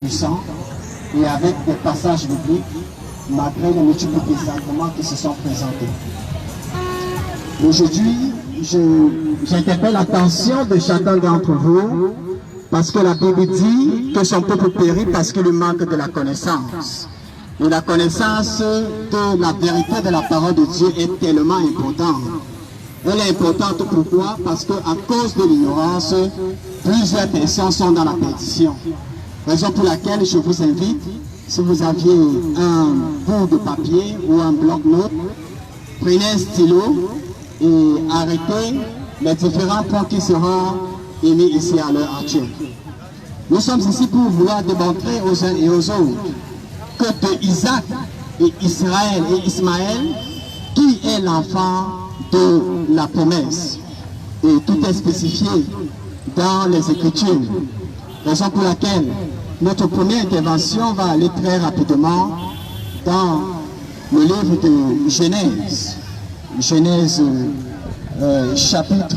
puissants et avec des passages bibliques, malgré les multiples désagréments qui se sont présentés. Aujourd'hui, j'interpelle l'attention de chacun d'entre vous, parce que la Bible dit que son peuple périt parce qu'il lui manque de la connaissance. Et la connaissance de la vérité de la parole de Dieu est tellement importante. Elle est importante pourquoi? Parce qu'à cause de l'ignorance, plusieurs personnes sont dans la perdition. Raison pour laquelle je vous invite, si vous aviez un bout de papier ou un bloc-notes, prenez un stylo et arrêtez les différents points qui seront émis ici à l'heure actuelle. Nous sommes ici pour vouloir démontrer aux uns et aux autres que de Isaac et Israël et Ismaël, qui est l'enfant de la promesse. Et tout est spécifié dans les Écritures. Raison pour laquelle notre première intervention va aller très rapidement dans le livre de Genèse. Genèse chapitre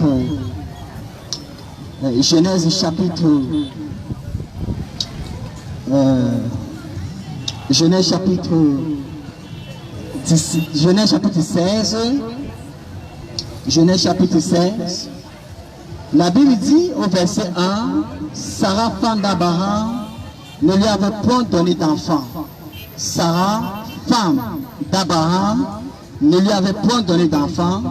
16, la Bible dit au verset 1, Sarah, femme d'Abraham, ne lui avait point donné d'enfant. Sarah, femme d'Abraham, ne lui avait point donné d'enfant.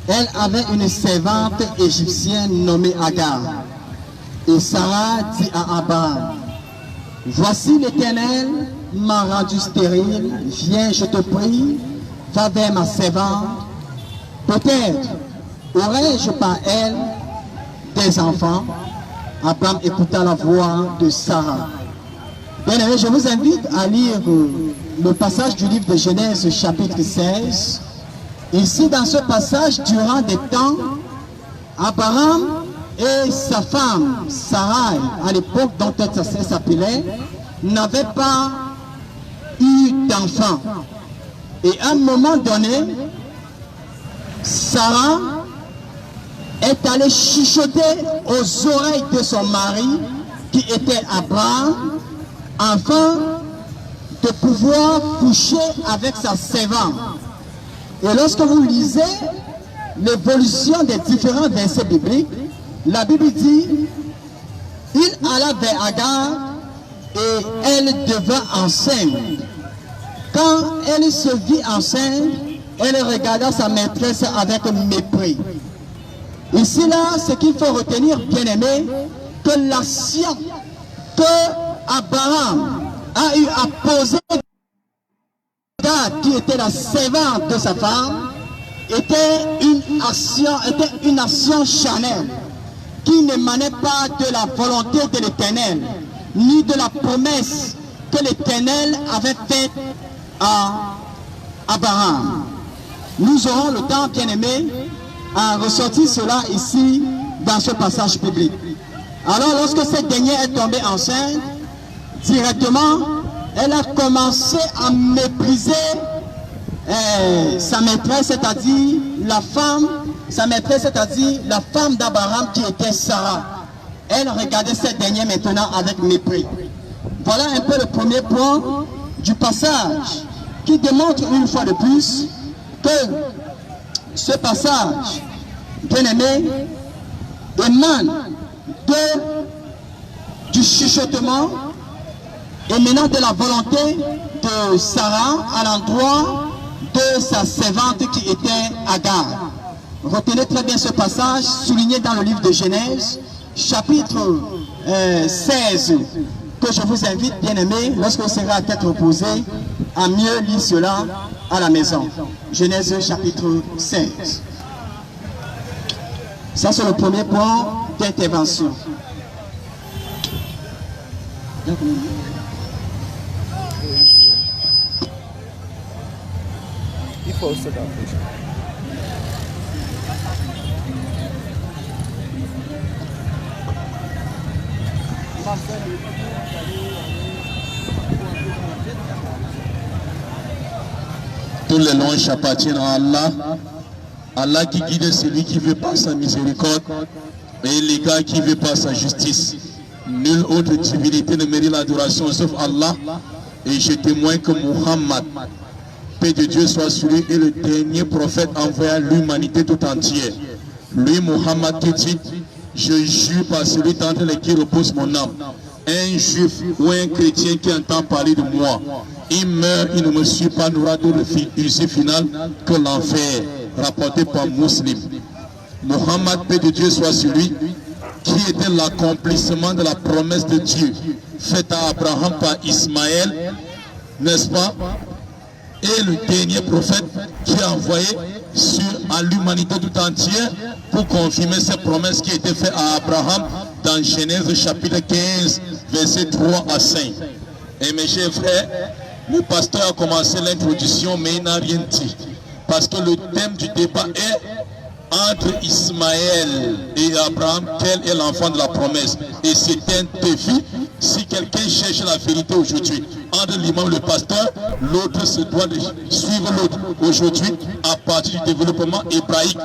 Elle avait une servante égyptienne nommée Agar. Et Sarah dit à Abraham, voici l'Éternel m'a rendu stérile, viens, je te prie, va vers ma servante. Peut-être aurais-je par elle des enfants. Abraham écouta la voix de Sarah. Bien aimé, je vous invite à lire le passage du livre de Genèse chapitre 16. Ici, dans ce passage, durant des temps, Abraham et sa femme, Sarai, à l'époque dont elle s'appelait, n'avaient pas eu d'enfant. Et à un moment donné, Sarah est allée chuchoter aux oreilles de son mari, qui était Abraham, afin de pouvoir coucher avec sa servante. Et lorsque vous lisez l'évolution des différents versets bibliques, la Bible dit, il alla vers Agar et elle devint enceinte. Quand elle se vit enceinte, elle regarda sa maîtresse avec mépris. Ici là, ce qu'il faut retenir, bien aimé, que l'action que Abraham a eu à poser, qui était la servante de sa femme, était une action charnelle, qui n'émanait pas de la volonté de l'Éternel, ni de la promesse que l'Éternel avait faite à Abraham. Nous aurons le temps, bien aimé, à ressortir cela ici dans ce passage biblique. Alors lorsque cette dernière est tombée enceinte, directement, elle a commencé à mépriser sa maîtresse, c'est-à-dire la femme, la femme d'Abraham qui était Sarah. Elle regardait cette dernière maintenant avec mépris. Voilà un peu le premier point du passage qui démontre une fois de plus que ce passage, bien aimé, émane du chuchotement émanant de la volonté de Sarah à l'endroit de sa servante qui était Agar. Retenez très bien ce passage souligné dans le livre de Genèse, chapitre 16, que je vous invite, bien aimé, lorsque vous serez à tête reposée, à mieux lire cela à la maison. Genèse chapitre 16. Ça, c'est le premier point d'intervention. Il faut se battre. Tous les louanges appartiennent à Allah. Allah qui guide celui qui veut par sa miséricorde et les gars qui veut par sa justice. Nulle autre divinité ne mérite l'adoration sauf Allah. Et je témoigne que Muhammad, paix de Dieu soit sur lui, est le dernier prophète envoyé à l'humanité tout entière. Lui, Muhammad, qui dit, je jure par celui d'entre les qui repose mon âme. Un juif ou un chrétien qui entend parler de moi, il meurt, il ne me suit pas, n'aura d'autre issue finale que l'enfer, rapporté par Muslim. Muhammad, paix de Dieu soit sur lui, qui était l'accomplissement de la promesse de Dieu faite à Abraham par Ismaël, n'est-ce pas? Et le dernier prophète qui a envoyé à l'humanité tout entière pour confirmer cette promesse qui a été faite à Abraham dans Genèse chapitre 15, versets 3 à 5. Et mes chers frères, le pasteur a commencé l'introduction, mais il n'a rien dit. Parce que le thème du débat est entre Ismaël et Abraham, quel est l'enfant de la promesse? Et c'est un défi. Si quelqu'un cherche la vérité aujourd'hui, entre l'imam et le pasteur, l'autre se doit de suivre l'autre aujourd'hui à partir du développement hébraïque.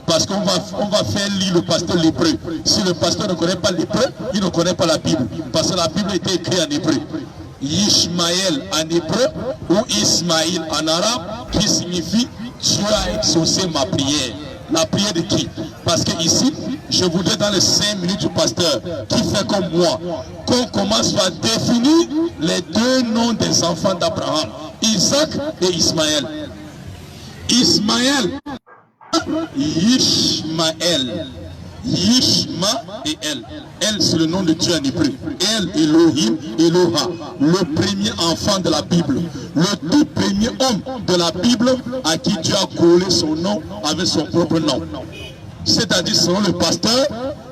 Parce qu'on va faire lire le pasteur l'hébreu. Si le pasteur ne connaît pas l'hébreu, il ne connaît pas la Bible. Parce que la Bible a été écrite en hébreu. Ishmaël en hébreu ou Ismaïl en arabe, qui signifie Dieu a exaucé ma prière. La prière de qui? Parce que ici, je voudrais dans les 5 minutes du pasteur, qui fait comme moi, qu'on commence par définir les deux noms des enfants d'Abraham, Isaac et Ismaël. Ismaël, Ishmaël. Yishma et El. El, c'est le nom de Dieu en hébreu. El, Elohim, Eloha, le premier enfant de la Bible, le tout premier homme de la Bible à qui Dieu a collé son nom avec son propre nom. C'est-à-dire, selon le pasteur,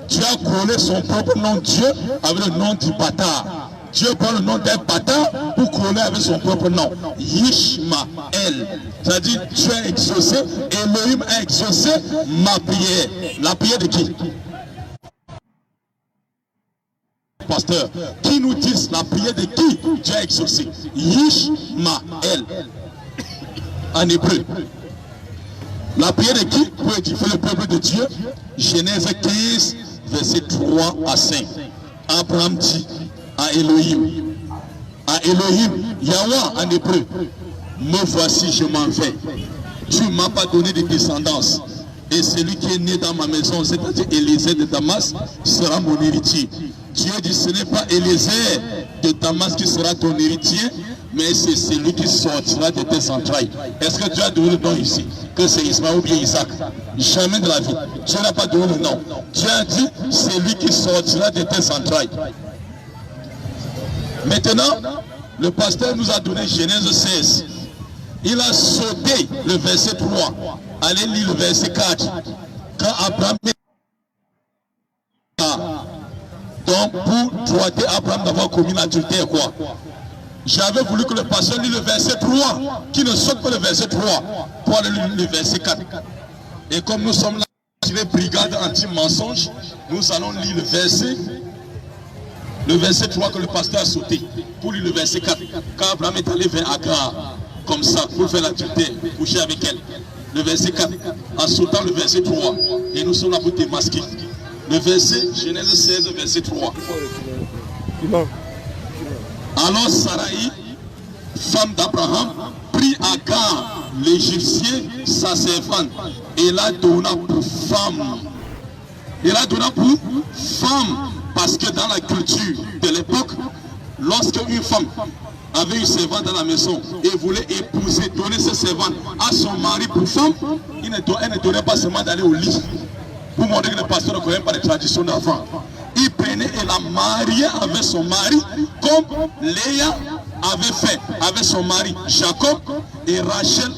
Dieu a collé son propre nom Dieu avec le nom du bâtard. Dieu prend le nom d'un bâtard pour coller avec son propre nom. Yishmaël. C'est-à-dire, Dieu a exaucé, Elohim a exaucé ma prière. La prière de qui? Pasteur, qui nous dit la prière de qui Dieu a exaucé? Yishmaël. En hébreu. La prière de qui pour édifier le peuple de Dieu? Genèse 15, verset 3 à 5. Abraham dit à Elohim, Yahweh en hébreu, me voici, je m'en vais. Tu ne m'as pas donné de descendance. Et celui qui est né dans ma maison, c'est-à-dire Élisée de Damas, sera mon héritier. Dieu dit, ce n'est pas Élisée de Damas qui sera ton héritier, mais c'est celui qui sortira de tes entrailles. Est-ce que Dieu a donné le nom ici? Que c'est Ismaël ou bien Isaac? Jamais de la vie. Dieu n'a pas donné le nom. Dieu a dit, c'est lui qui sortira de tes entrailles. Maintenant, le pasteur nous a donné Genèse 16. Il a sauté le verset 3. Allez lire le verset 4. Quand Abraham est... Donc, pour droiter Abraham d'avoir commis l'adultère, quoi. J'avais voulu que le pasteur lise le verset 3, qui ne saute pas le verset 3, pour aller lire le verset 4. Et comme nous sommes là, les brigades anti-mensonge, nous allons lire le verset 3 que le pasteur a sauté, pour lire le verset 4. Quand Abraham est allé vers Agar, comme ça, pour faire l'adultère, coucher avec elle. Le verset 4, en sautant le verset 3, et nous sommes là pour démasquer. Le verset, Genèse 16, verset 3. Alors Sarai, femme d'Abraham, prit Agar, l'Égyptien, sa servante, et la donna pour femme. Et la donna pour femme, parce que dans la culture de l'époque, lorsque une femme avait une servante dans la maison et voulait épouser, donner cette servante à son mari pour femme, elle ne donnait pas seulement d'aller au lit. Pour montrer que le pasteur ne connaît pas les traditions d'avant. Il prenait et la mariait avec son mari, comme Léa avait fait avec son mari Jacob, et Rachel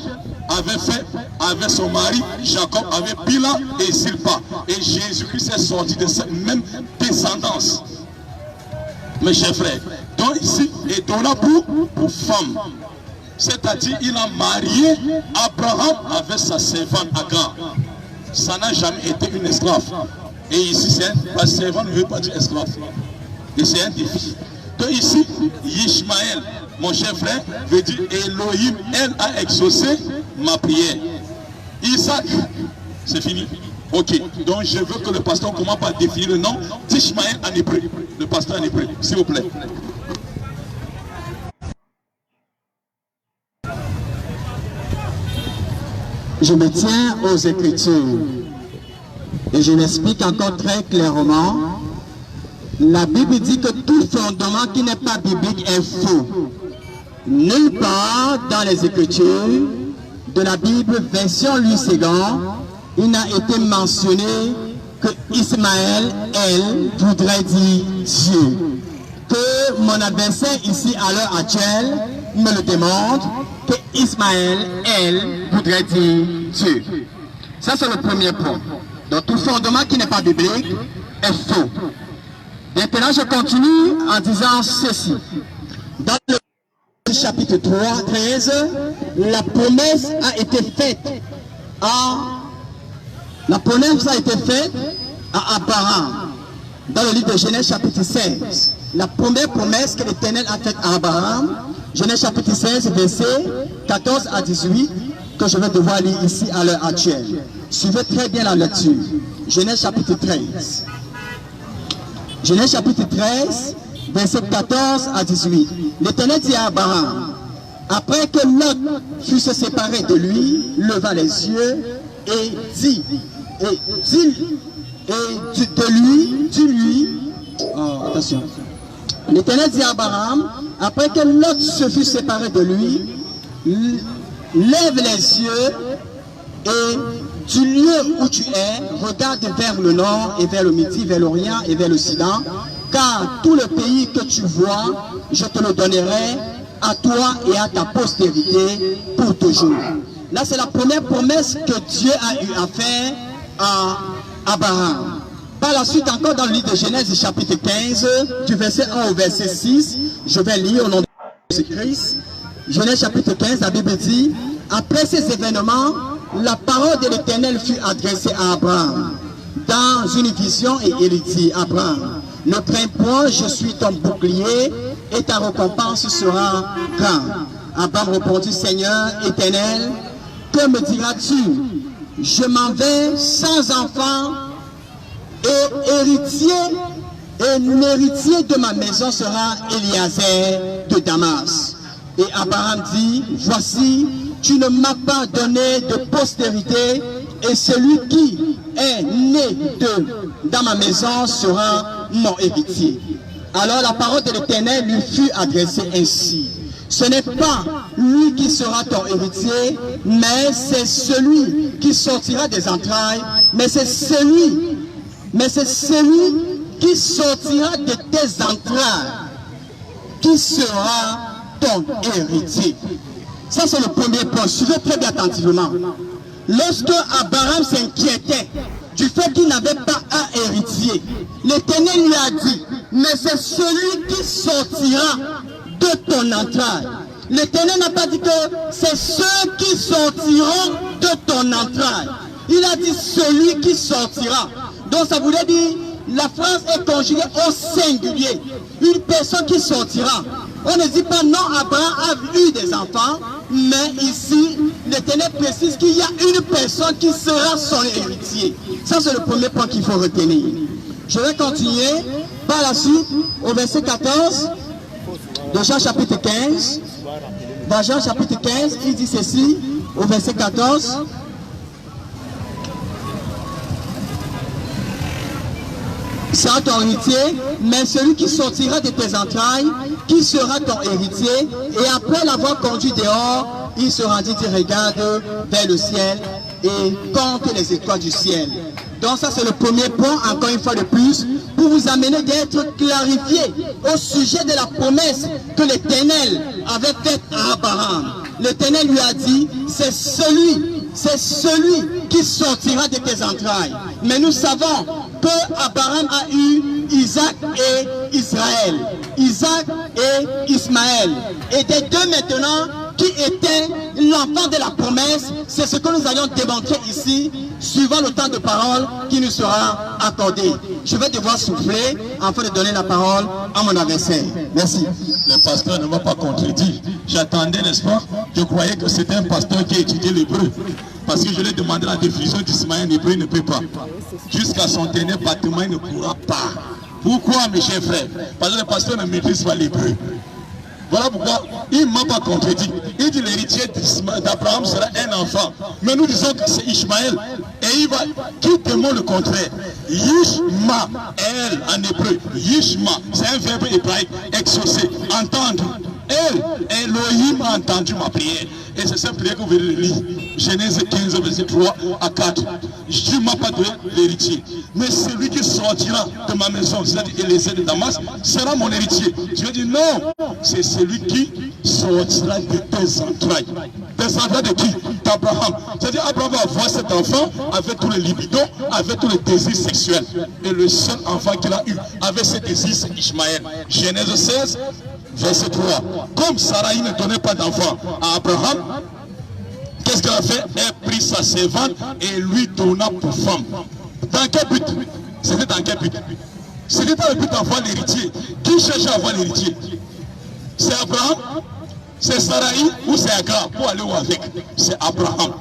avait fait avec son mari Jacob, avec Bila et Zilpa. Et Jésus-Christ est sorti de cette même descendance. Mes chers frères, donc ici, et donna pour femme. C'est-à-dire, il a marié Abraham avec sa servante Agar. Ça n'a jamais été une esclave. Et ici, la servante ne veut pas dire esclave. Et c'est un défi. Donc ici, Ishmaël, mon cher frère, veut dire Elohim, elle a exaucé ma prière. Isaac, c'est fini. Ok, donc je veux que le pasteur commence par définir le nom d'Ishmaël en hébreu. Le pasteur en hébreu, s'il vous plaît. Je me tiens aux Écritures et je l'explique encore très clairement. La Bible dit que tout fondement qui n'est pas biblique est faux. Nulle part dans les Écritures de la Bible, version Louis II, il n'a été mentionné que Ismaël, elle, voudrait dire Dieu. Que mon adversaire ici à l'heure actuelle me le démontre, que Ismaël, elle, voudrait dire Dieu. Ça c'est le premier point. Donc tout fondement qui n'est pas biblique est faux. Maintenant je continue en disant ceci. Dans le chapitre 13, la promesse a été faite à Abraham. Dans le livre de Genèse chapitre 16. La première promesse que l'Éternel a faite à Abraham, Genèse chapitre 16, versets 14 à 18, que je vais devoir lire ici à l'heure actuelle. Suivez très bien la lecture. Genèse chapitre 13. Genèse chapitre 13, versets 14 à 18. L'Éternel dit à Abraham, après que Lot fut séparé de lui, leva les yeux et dit, attention. L'Éternel dit à Abraham, après que Lot se fut séparé de lui, lève les yeux et du lieu où tu es, regarde vers le nord et vers le midi, vers l'orient et vers l'occident, car tout le pays que tu vois, je te le donnerai à toi et à ta postérité pour toujours. Là, c'est la première promesse que Dieu a eu à faire à Abraham. Par la suite, encore dans le livre de Genèse, chapitre 15, du verset 1 au verset 6, je vais lire au nom de Jésus-Christ. Genèse chapitre 15, la Bible dit, après ces événements, la parole de l'Éternel fut adressée à Abraham dans une vision et il dit, Abraham, ne crains point, je suis ton bouclier et ta récompense sera grande. Abraham répondit, Seigneur éternel, que me diras-tu? Je m'en vais sans enfant et l'héritier de ma maison sera Eliezer de Damas. Et Abraham dit, voici, tu ne m'as pas donné de postérité et celui qui est né dans ma maison sera mon héritier. Alors la parole de l'Éternel lui fut adressée ainsi. Ce n'est pas lui qui sera ton héritier, mais c'est celui qui sortira des entrailles, mais c'est celui qui sortira de tes entrailles qui sera ton héritier. Ça c'est le premier point, suivez très bien attentivement. Lorsque Abraham s'inquiétait du fait qu'il n'avait pas un héritier, l'Éternel lui a dit, mais c'est celui qui sortira de ton entraille. L'Éternel n'a pas dit que c'est ceux qui sortiront de ton entraille. Il a dit celui qui sortira. Donc ça voulait dire, la phrase est conjuguée au singulier. Une personne qui sortira. On ne dit pas non, Abraham a eu des enfants, mais ici, l'Éternel précise qu'il y a une personne qui sera son héritier. Ça c'est le premier point qu'il faut retenir. Je vais continuer par la suite au verset 14 de Jean chapitre 15. Dans Jean chapitre 15, il dit ceci au verset 14. Sera ton héritier, mais celui qui sortira de tes entrailles, qui sera ton héritier, et après l'avoir conduit dehors, il se rendit et regarde vers le ciel et compte les étoiles du ciel. Donc ça c'est le premier point, encore une fois de plus, pour vous amener d'être clarifié au sujet de la promesse que l'Éternel avait faite à Abraham. L'Éternel lui a dit, c'est celui qui sortira de tes entrailles. Mais nous savons que Abraham a eu Isaac et Israël, Isaac et Ismaël. Et des deux maintenant, qui était l'enfant de la promesse, c'est ce que nous allons démontrer ici, suivant le temps de parole qui nous sera accordé. Je vais devoir souffler afin de donner la parole à mon adversaire. Merci. Le pasteur ne m'a pas contredit. J'attendais, n'est-ce pas? Je croyais que c'était un pasteur qui étudiait l'hébreu. Parce que je lui ai demandé la définition d'Ismaël en hébreu, il ne peut pas. Jusqu'à son dernier bâtiment, il ne pourra pas. Pourquoi, mes chers frères? Parce que le pasteur ne maîtrise pas l'hébreu. Voilà pourquoi il ne m'a pas contredit. Il dit l'héritier d'Abraham sera un enfant. Mais nous disons que c'est Ishmaël. Et il va, qui témoigne le contraire? Yishmaël en hébreu. Yishma, c'est un verbe hébraïque, exaucer, entendre. Elohim a entendu ma prière. Et c'est cette prière que vous verrez lire. Genèse 15, verset 3 à 4. Je ne m'ai pas donné l'héritier. Mais celui qui sortira de ma maison, c'est-à-dire Élisée de Damas, sera mon héritier. Dieu dit non, c'est celui qui sortira de tes entrailles. Tes entrailles de qui? D'Abraham. C'est-à-dire Abraham va avoir cet enfant avec tous les libidos, avec tous les désirs sexuels. Et le seul enfant qu'il a eu avec ses désirs, c'est Ishmaël. Genèse 16. Verset 3. Comme Sarai ne donnait pas d'enfant à Abraham, qu'est-ce qu'elle a fait? Elle prit sa servante et lui donna pour femme. Dans quel but? C'était dans quel but? C'était dans le but d'avoir l'héritier. Qui cherchait à avoir l'héritier? C'est Abraham? C'est Sarai ou c'est Agar? Pour aller où avec? C'est Abraham.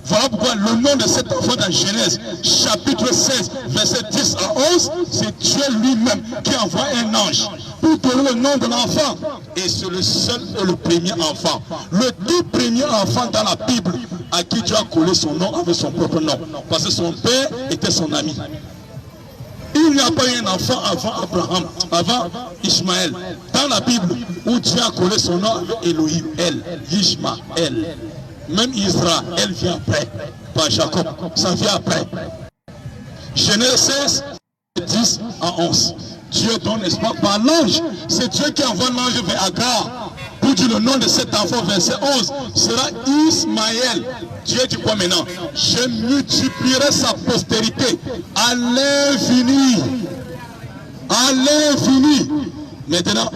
Voilà pourquoi le nom de cet enfant dans Genèse, chapitre 16, verset 10 à 11, c'est Dieu lui-même qui envoie un ange pour donner le nom de l'enfant. Et c'est le seul et le premier enfant. Le tout premier enfant dans la Bible à qui Dieu a collé son nom avec son propre nom. Parce que son père était son ami. Il n'y a pas eu un enfant avant Abraham, avant Ishmaël. Dans la Bible, où Dieu a collé son nom avec Elohim, El, Ishmaël. Même Israël vient après, par Jacob, ça vient après. Genèse 16, 10 à 11. Dieu donne, n'est-ce pas, par l'ange. C'est Dieu qui envoie l'ange vers Agar. Pour dire le nom de cet enfant, verset 11, sera Ismaël. Dieu dit quoi maintenant? Je multiplierai sa postérité à l'infini. À l'infini. Maintenant,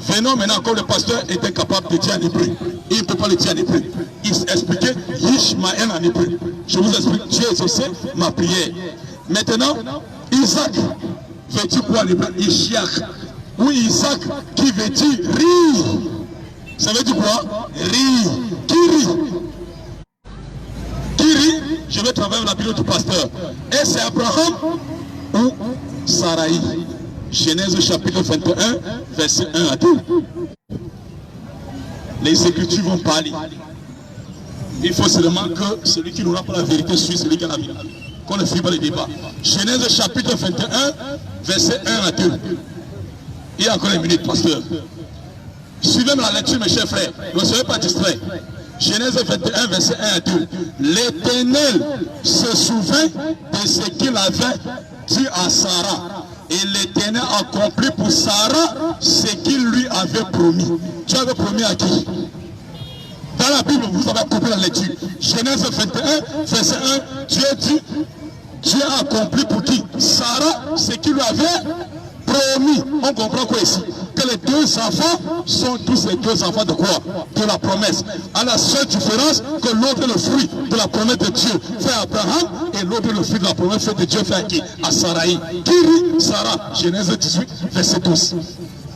venons maintenant, comme le pasteur était capable de dire en hébreu. Il ne peut pas le dire en hébreu. Il expliquait Ishmaël en hébreu. Je vous explique, Dieu exaucé ma prière. Maintenant, Isaac veut dire quoi en hébreu? Ishiach. Ou Isaac qui veut dire rire. Ça veut dire quoi? Rire. Qui rit? Qui rit? Je vais travailler la Bible du pasteur. Et c'est Abraham ou Sarai. Genèse chapitre 21, verset 1 à 2. Les Écritures vont parler. Il faut seulement que celui qui n'aura pas la vérité suit celui qui a la vérité. Qu'on ne suit pas les débats. Genèse chapitre 21, verset 1 à 2. Il y a encore une minute, pasteur. Suivez la lecture, mes chers frères. Ne soyez pas distraits. Genèse 21, verset 1 à 2. L'Éternel se souvint de ce qu'il avait dit à Sarah. Et l'Éternel accomplit pour Sarah ce qu'il lui avait promis. Tu avais promis à qui? Dans la Bible, vous avez compris la lecture. Genèse 21, verset 1, Dieu dit, Dieu a accompli pour qui? Sarah ce qu'il lui avait promis. On comprend quoi ici? Que les deux enfants sont tous les deux enfants de quoi? De la promesse. À la seule différence que l'autre est le fruit de la promesse de Dieu fait à Abraham et l'autre est le fruit de la promesse fait de Dieu fait à qui? À Sarai. Qui rit? Sarah. Genèse 18, verset 12.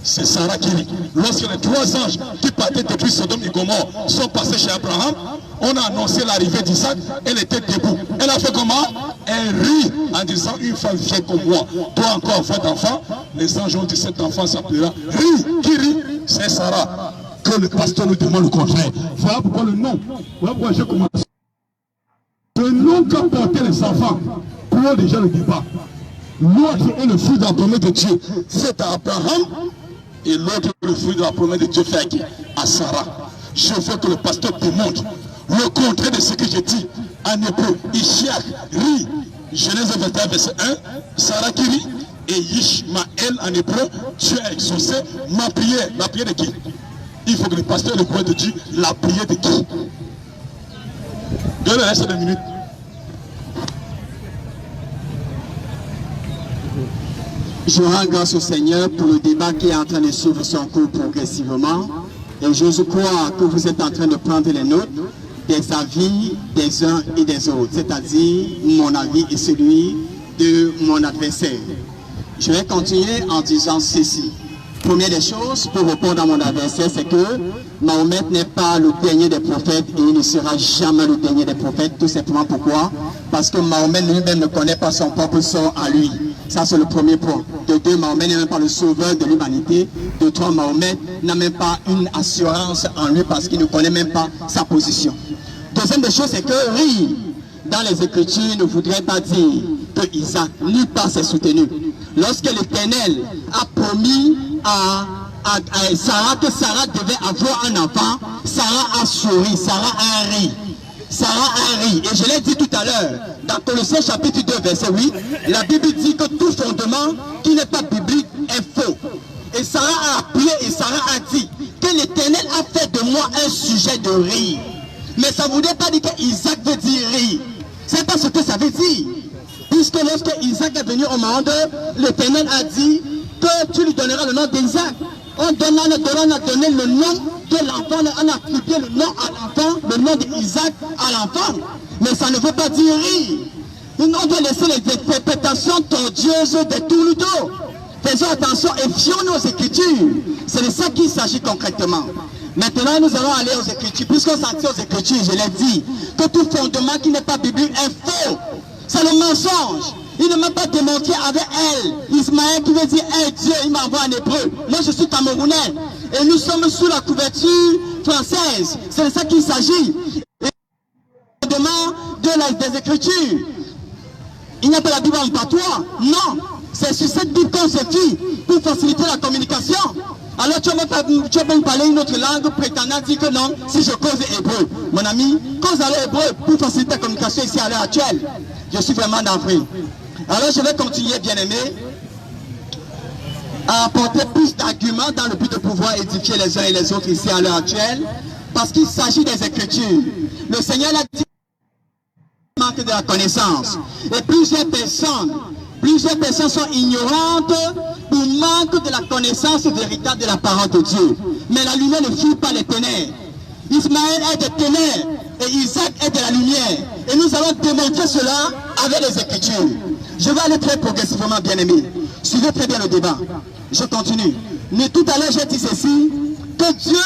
C'est Sarah qui rit. Lorsque les trois anges qui partaient depuis Sodome et Gomorrhe sont passés chez Abraham, on a annoncé l'arrivée d'Isaac, elle était debout. Elle a fait comment? Elle rit en disant, une femme vieille comme moi doit encore avoir d'enfants. Les anges ont dit, cet enfant s'appellera rit. Qui rit? C'est Sarah. Que le pasteur nous demande le contraire. Voilà pourquoi le nom. Voilà pourquoi j'ai commencé. Le nom qu'a porté les enfants clôt déjà le débat. L'autre est le fruit de la promesse de Dieu fait à Abraham. Et l'autre, le fruit de la promesse de Dieu fait à qui? À Sarah. Je veux que le pasteur démontre le contraire de ce que je dis en hébreu. Ishiach rit. Genèse 21, verset 1. Sarah qui rit. Et Ishmaël en hébreu, Dieu a exaucé ma prière. La prière de qui? Il faut que le pasteur le croit de Dieu. La prière de qui? Donnez le reste de minutes. Je rends grâce au Seigneur pour le débat qui est en train de suivre son cours progressivement. Et je crois que vous êtes en train de prendre les notes des avis des uns et des autres, c'est-à-dire mon avis et celui de mon adversaire. Je vais continuer en disant ceci. Première des choses, pour répondre à mon adversaire, c'est que Mahomet n'est pas le dernier des prophètes et il ne sera jamais le dernier des prophètes. Tout simplement pourquoi? Parce que Mahomet lui-même ne connaît pas son propre sort à lui. Ça, c'est le premier point. De deux, Mahomet n'est même pas le sauveur de l'humanité. De trois, Mahomet n'a même pas une assurance en lui parce qu'il ne connaît même pas sa position. Deuxième des choses, c'est que rire dans les Écritures ne voudrait pas dire que Isaac, nulle part s'est soutenu. Lorsque l'Éternel a promis à Sarah que Sarah devait avoir un enfant, Sarah a souri, Sarah a ri. Sarah a ri. Et je l'ai dit tout à l'heure, dans Colossiens chapitre 2, verset 8, la Bible dit que tout fondement qui n'est pas biblique est faux. Et Sarah a appuyé et Sarah a dit que l'Éternel a fait de moi un sujet de rire. Mais ça ne voudrait pas dire que Isaac veut dire rire. C'est pas ce que ça veut dire. Puisque lorsque Isaac est venu au monde, l'Éternel a dit que tu lui donneras le nom d'Isaac. On a donné le nom de l'enfant, on a attribué le nom à l'enfant, le nom d'Isaac à l'enfant. Mais ça ne veut pas dire rire. On doit laisser les interprétations tordieuses des tourneaux. Faisons attention et fions-nous aux Écritures. C'est de ça qu'il s'agit concrètement. Maintenant, nous allons aller aux Écritures. Puisqu'on s'en tient aux Écritures, je l'ai dit, que tout fondement qui n'est pas biblique est faux. C'est le mensonge. Il ne m'a pas démontré avec elle. Ismaël qui veut dire hey, Dieu, il m'envoie en hébreu. Moi je suis camerounais. Et nous sommes sous la couverture française. C'est de ça qu'il s'agit. Et des Écritures. Il n'y a pas la Bible en patois. Non. C'est sur cette Bible qu'on se fie pour faciliter la communication. Alors tu vas même parler une autre langue prétendant dire que non, si je cause hébreu. Mon ami, cause à l'hébreu pour faciliter la communication ici à l'heure actuelle. Je suis vraiment navré. Alors je vais continuer, bien-aimé, à apporter plus d'arguments dans le but de pouvoir édifier les uns et les autres ici à l'heure actuelle, parce qu'il s'agit des Écritures. Le Seigneur a dit qu'il manque de la connaissance. Et plusieurs personnes sont ignorantes pour manque de la connaissance véritable de la parole de Dieu. Mais la lumière ne fuit pas les ténèbres. Ismaël est des ténèbres et Isaac est de la lumière. Et nous allons démontrer cela avec les Écritures. Je vais aller très progressivement, bien-aimé. Suivez très bien le débat. Je continue. Mais tout à l'heure, j'ai dit ceci, que Dieu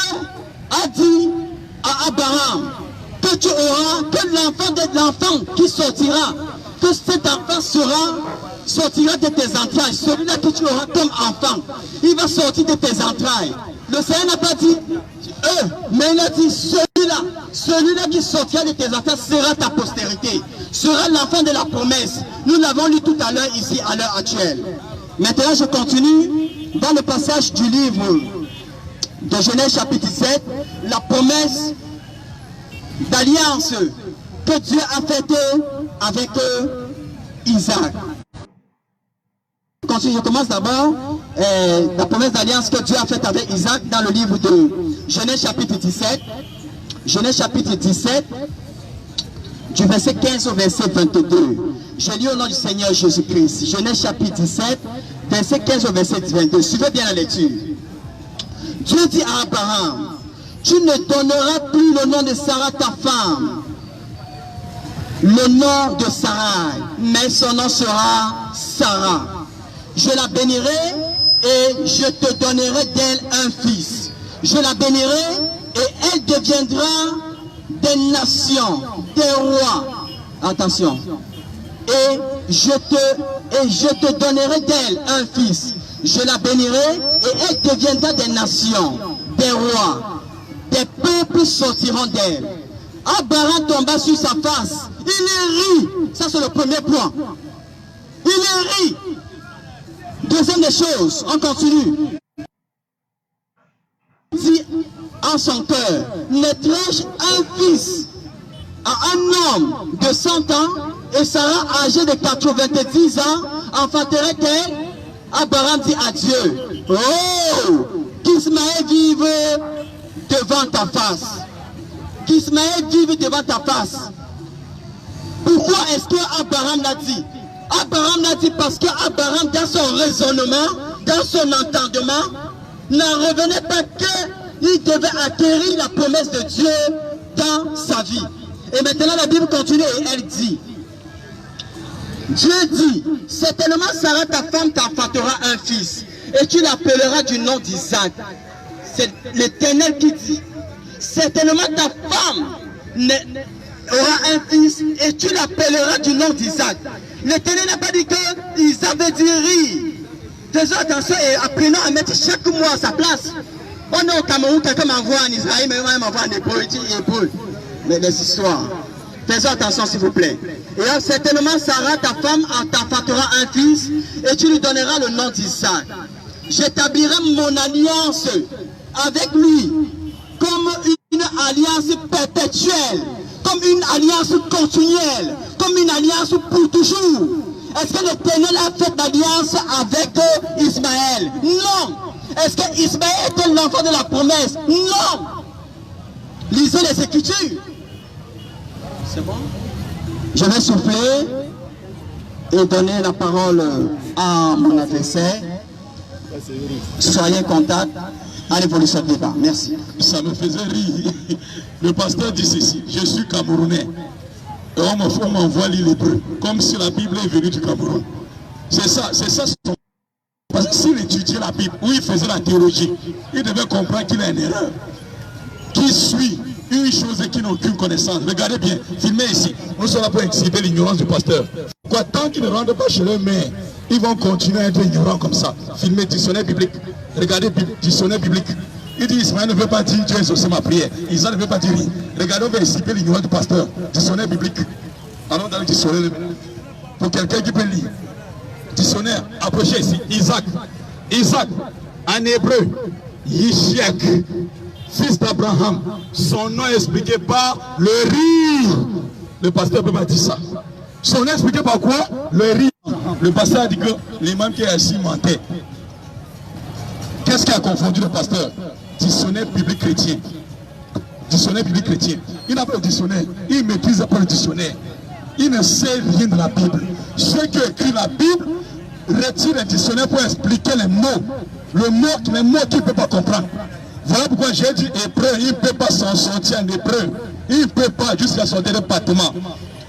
a dit à Abraham que tu auras, que l'enfant qui sortira, que cet enfant sortira de tes entrailles. Celui-là que tu auras comme enfant, il va sortir de tes entrailles. Le Seigneur n'a pas dit eux, mais il a dit celui-là qui sortira de tes entrailles sera ta postérité, sera l'enfant de la promesse. Nous l'avons lu tout à l'heure ici à l'heure actuelle. Maintenant je continue dans le passage du livre de Genèse chapitre 7, la promesse d'alliance que Dieu a faite avec Isaac. Je commence d'abord la promesse d'alliance que Dieu a faite avec Isaac dans le livre de Genèse chapitre 17. Genèse chapitre 17, du verset 15 au verset 22. Je lis au nom du Seigneur Jésus-Christ. Genèse chapitre 17, verset 15 au verset 22. Suivez bien la lecture. Dieu dit à Abraham, tu ne donneras plus le nom de Sarah ta femme, le nom de Sarai, mais son nom sera Sarah. Je la bénirai et je te donnerai d'elle un fils. Je la bénirai et elle deviendra des nations, des rois. Attention. Et je te donnerai d'elle un fils. Je la bénirai et elle deviendra des nations, des rois. Des peuples sortiront d'elle. Abraham tomba sur sa face. Il rit. Ça c'est le premier point. Il rit. Deuxième des choses, on continue. Si en son cœur naîtrai-je un fils à un homme de 100 ans et Sarah âgée de 90 ans enfanterait-elle? Abraham dit à Dieu, oh, qu'Ismaël vive devant ta face. Qu'Ismaël vive devant ta face. Pourquoi est-ce que Abraham l'a dit? Abraham l'a dit parce que Abraham, dans son raisonnement, dans son entendement, n'en revenait pas que il devait acquérir la promesse de Dieu dans sa vie. Et maintenant la Bible continue et elle dit, Dieu dit, certainement Sarah ta femme t'enfantera un fils et tu l'appelleras du nom d'Isaac. C'est l'Éternel qui dit, certainement ta femme aura un fils et tu l'appelleras du nom d'Isaac. L'Éternel n'a pas dit que Isaac veut dire rire. Faisons attention et apprenons à mettre chaque mot à sa place. On est au Cameroun, quelqu'un m'envoie en Israël, mais moi m'envoie en hébreu, il dit hébreu. Mais les histoires. Faisons attention s'il vous plaît. Et certainement Sarah, ta femme, t'enfantera un fils et tu lui donneras le nom d'Isaac. J'établirai mon alliance avec lui comme une alliance perpétuelle, comme une alliance continuelle, comme une alliance pour toujours. Est-ce que l'Éternel a fait l'alliance avec Ismaël? Non. Est-ce que Ismaël était l'enfant de la promesse? Non. Lisez les Écritures. C'est bon? Je vais souffler et donner la parole à mon adversaire. Soyez contact à l'évolution du débat. Merci. Ça me faisait rire. Le pasteur dit ceci, je suis Camerounais. Et on m'envoie lire l'hébreu, comme si la Bible est venue du Cameroun. C'est ça. Parce que s'il étudiait la Bible, ou il faisait la théologie, il devait comprendre qu'il a une erreur. Qui suit une chose et qui n'a aucune connaissance. Regardez bien, filmez ici. Nous sommes là pour exhiber l'ignorance du pasteur. Quoi, tant qu'ils ne rentrent pas chez leur mère, ils vont continuer à être ignorants comme ça. Filmez dictionnaire biblique. Regardez dictionnaire biblique. Il dit Ismaël ne veut pas dire Dieu a exaucé ma prière. Isaac ne veut pas dire rien. Regardez, on va exhiber l'ignorance du pasteur. Dictionnaire biblique. Allons dans le dictionnaire. Pour quelqu'un qui peut lire. Dictionnaire, approchez ici. Isaac, en hébreu, Yishak, fils d'Abraham. Son nom est expliqué par le rire. Le pasteur ne peut pas dire ça. Son nom est expliqué par quoi? Le rire. Le pasteur a dit que l'imam qui est assis mentait. Qu'est-ce qui a confondu le pasteur? Dictionnaire biblique chrétien. Dictionnaire biblique chrétien. Il n'a pas le dictionnaire. Il ne maîtrise pas le dictionnaire. Il ne sait rien de la Bible. Ceux qui écrivent la Bible retirent le dictionnaire pour expliquer les mots. Les mots qu'il ne peut pas comprendre. Voilà pourquoi j'ai dit hébreu. Il ne peut pas s'en sortir en hébreu. Il ne peut pas jusqu'à son département.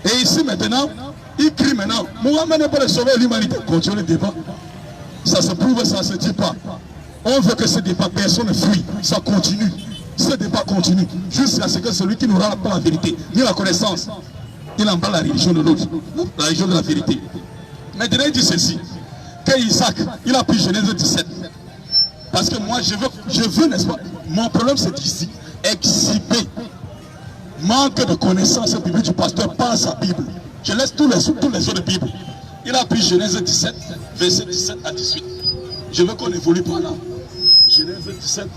Et ici maintenant, il crie maintenant. Mohamed n'est pas le sauveur de l'humanité. Continue le débat. Ça se prouve, ça ne se dit pas. On veut que ce débat, personne ne fuit. Ça continue. Ce débat continue. Jusqu'à ce que celui qui n'aura pas la vérité, ni la connaissance, il en parle la religion de l'autre. La religion de la vérité. Maintenant, il dit ceci. Que Isaac, il a pris Genèse 17. Parce que moi, je veux, n'est-ce pas? Mon problème, c'est ici. Exhiber. Manque de connaissance biblique du pasteur par sa Bible. Je laisse tous les autres Bibles. Il a pris Genèse 17, verset 17 à 18. Je veux qu'on évolue par là. Genèse 17.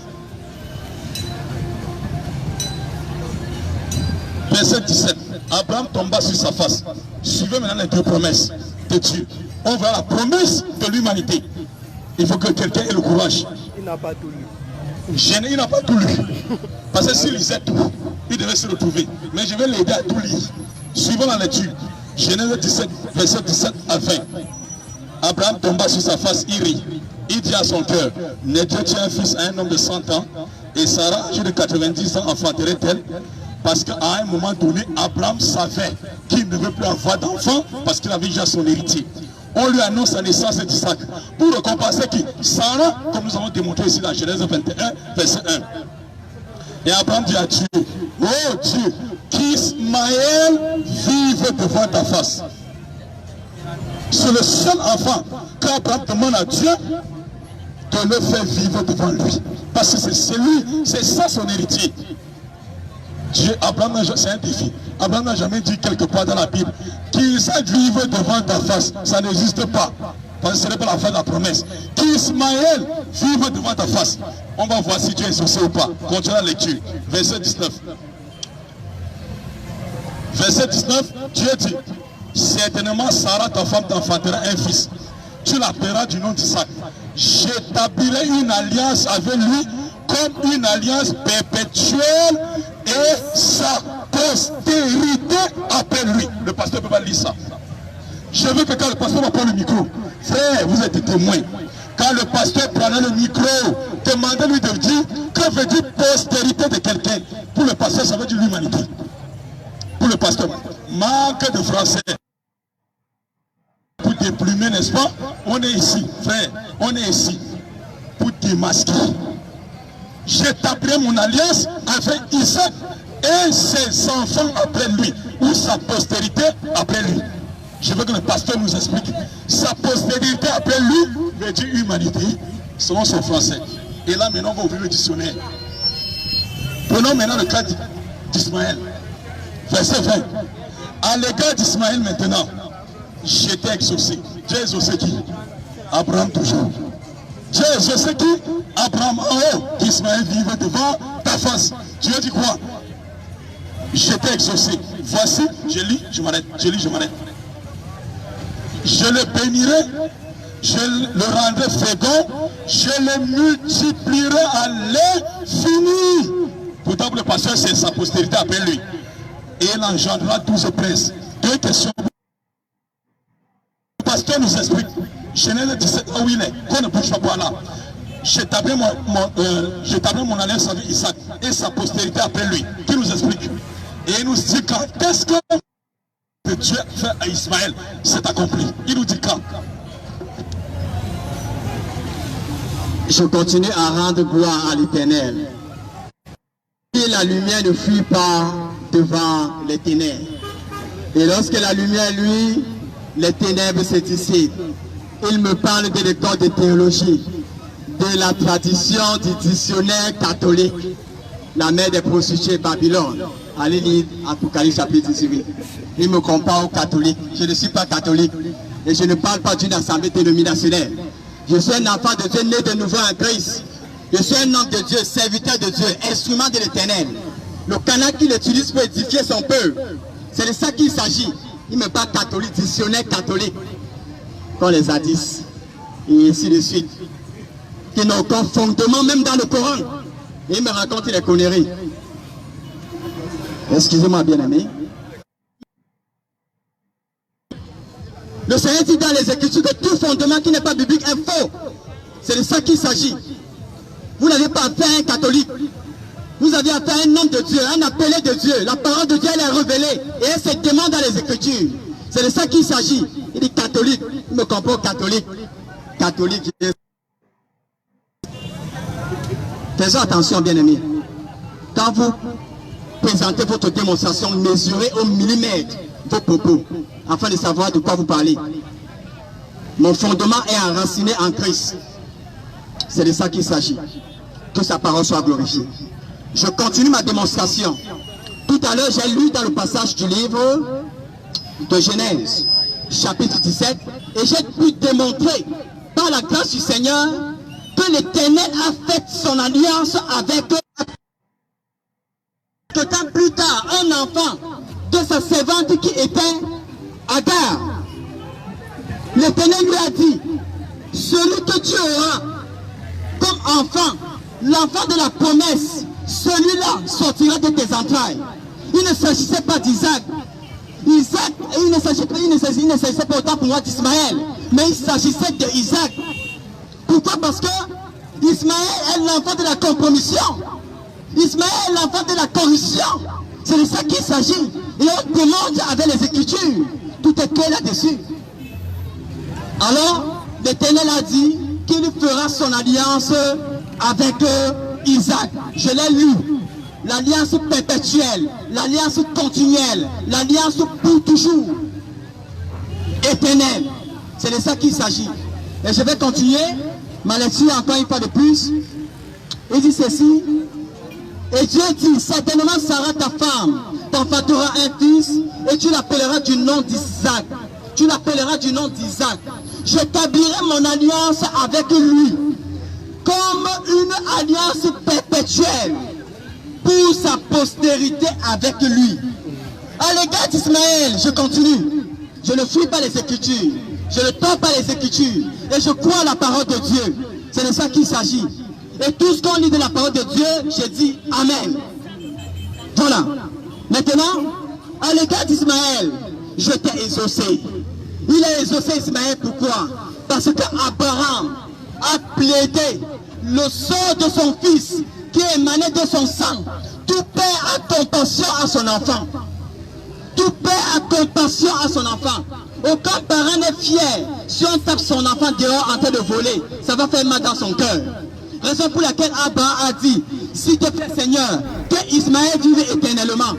Verset 17. Abraham tomba sur sa face. Suivez maintenant les deux promesses de Dieu. On verra la promesse de l'humanité. Il faut que quelqu'un ait le courage. Il n'a pas tout lu. Il n'a pas tout lu. Parce que s'il lisait tout, il devait se retrouver. Mais je vais l'aider à tout lire. Suivons la lecture. Genèse 17, verset 17 à 20. Abraham tomba sur sa face, il rit. Il dit à son cœur, n'était-tu un fils à un homme de 100 ans, et Sarah, âgée de 90 ans, enfanterait-elle? Parce qu'à un moment donné, Abraham savait qu'il ne veut plus avoir d'enfant parce qu'il avait déjà son héritier. On lui annonce la naissance d'Isaac pour récompenser qui? Sarah, comme nous avons démontré ici dans Genèse 21, verset 1. Et Abraham dit à Dieu, oh Dieu, qu'Ismaël vive devant ta face. C'est le seul enfant qu'Abraham demande à Dieu de le faire vivre devant lui. Parce que c'est lui, c'est ça son héritier. Dieu, Abraham, c'est un défi. Abraham n'a jamais dit quelque part dans la Bible qu'Isaac vive devant ta face. Ça n'existe pas. Parce que ce n'est pas la fin de la promesse. Qu'Ismaël vive devant ta face. On va voir si Dieu est exaucé ou pas. Continuez la lecture. Verset 19. Verset 19, Dieu dit, certainement Sarah, ta femme, t'enfantera un fils. Tu l'appelleras du nom d'Isaac. J'établirai une alliance avec lui comme une alliance perpétuelle et sa postérité après lui. Le pasteur ne peut pas lire ça. Je veux que quand le pasteur va prendre le micro, frère, vous êtes témoin. Quand le pasteur prendra le micro demandez-lui de dire que veut dire postérité de quelqu'un. Pour le pasteur, ça veut dire l'humanité. Pour le pasteur, manque de français. Pour déplumer, n'est-ce pas? On est ici, frère, on est ici pour démasquer. J'établirai mon alliance avec Isaac et ses enfants après lui, ou sa postérité après lui. Je veux que le pasteur nous explique. Sa postérité après lui veut dire humanité, selon son français. Et là, maintenant, on va ouvrir le dictionnaire. Prenons maintenant le cas d'Ismaël. Verset 20. À l'égard d'Ismaël maintenant, j'étais exaucé. Dieu exaucé qui? Abraham toujours. Dieu exaucé qui? Abraham en haut. Qu'Ismaël vive devant ta face. Dieu dit quoi? J'étais exaucé. Voici, je lis, je m'arrête. Je lis, je m'arrête. Je le bénirai, je le rendrai fécond, je le multiplierai à l'infini. Pourtant, le pasteur, c'est sa postérité après lui. Et il engendrera 12 princes. Deux questions. Le pasteur nous explique. Genèse 17, où il est, qu'on ne bouge pas par là. J'établis mon alliance avec Isaac et sa postérité après lui. Qui nous explique? Et il nous dit quand qu'est-ce que Dieu fait à Ismaël, c'est accompli. Il nous dit quand? Je continue à rendre gloire à l'Éternel. Et la lumière ne fuit pas devant les ténèbres. Et lorsque la lumière, lui, les ténèbres se dissipent. Il me parle de l'école de théologie, de la tradition du dictionnaire catholique, la mère des prostituées Babylone. Allez lire Apocalypse chapitre 18. Il me compare aux catholiques. Je ne suis pas catholique et je ne parle pas d'une assemblée dénominationnelle. Je suis un enfant de Dieu né de nouveau en Christ. Je suis un homme de Dieu, serviteur de Dieu, instrument de l'Éternel. Le canal qu'il utilise pour édifier son peuple. C'est de ça qu'il s'agit. Il me parle catholique, dictionnaire catholique. Comme les hadiths. Et ainsi de suite. Qui n'ont aucun fondement même dans le Coran. Et il me raconte les conneries. Excusez-moi, bien-aimé. Le Seigneur dit dans les Écritures que tout fondement qui n'est pas biblique est faux. C'est de ça qu'il s'agit. Vous n'avez pas affaire à un catholique. Vous avez affaire à un homme de Dieu, un appelé de Dieu. La parole de Dieu, elle est révélée. Et elle se demande dans les Écritures. C'est de ça qu'il s'agit. Il dit catholique. Il me comprend catholique. Catholique. Faisons attention, bien-aimés. Quand vous présentez votre démonstration, mesurez au millimètre vos propos, afin de savoir de quoi vous parlez. Mon fondement est enraciné en Christ. C'est de ça qu'il s'agit. Que sa parole soit glorifiée. Je continue ma démonstration. Tout à l'heure, j'ai lu dans le passage du livre de Genèse, chapitre 17, et j'ai pu démontrer, par la grâce du Seigneur, que l'Éternel a fait son alliance avec eux. Quelques temps plus tard, un enfant de sa servante qui était Agar, l'Éternel lui a dit, celui que tu auras comme enfant, l'enfant de la promesse, celui-là sortira de tes entrailles. Il ne s'agissait pas d'Isaac. Isaac, il ne s'agissait pas autant pour moi d'Ismaël, mais il s'agissait d'Isaac. Pourquoi? Parce que Ismaël est l'enfant de la compromission. Ismaël est l'enfant de la corruption. C'est de ça qu'il s'agit. Et on demande avec les Écritures. Tout est clair là-dessus. Alors, l'Éternel a dit qu'il fera son alliance avec Isaac. Je l'ai lu. L'alliance perpétuelle, l'alliance continuelle, l'alliance pour toujours. Éternelle. C'est de ça qu'il s'agit. Et je vais continuer ma lecture encore une fois de plus. Il dit ceci. Et Dieu dit, certainement Sarah ta femme t'enfantera un fils et tu l'appelleras du nom d'Isaac. Tu l'appelleras du nom d'Isaac. J'établirai mon alliance avec lui comme une alliance perpétuelle pour sa postérité avec lui. À l'égard d'Ismaël, je continue. Je ne fuis pas les Écritures. Je ne tords pas les Écritures. Et je crois à la parole de Dieu. C'est de ça qu'il s'agit. Et tout ce qu'on lit de la parole de Dieu, je dis Amen. Voilà. Maintenant, à l'égard d'Ismaël, je t'ai exaucé. Il a exaucé Ismaël, pourquoi? Parce qu'Abraham a plaidé le sang de son fils qui émanait de son sang. Tout père a compassion à son enfant. Tout père a compassion à son enfant. Aucun parent n'est fier si on tape son enfant dehors en train de voler. Ça va faire mal dans son cœur. Raison pour laquelle Abraham a dit, s'il te plaît Seigneur, que Ismaël vive éternellement.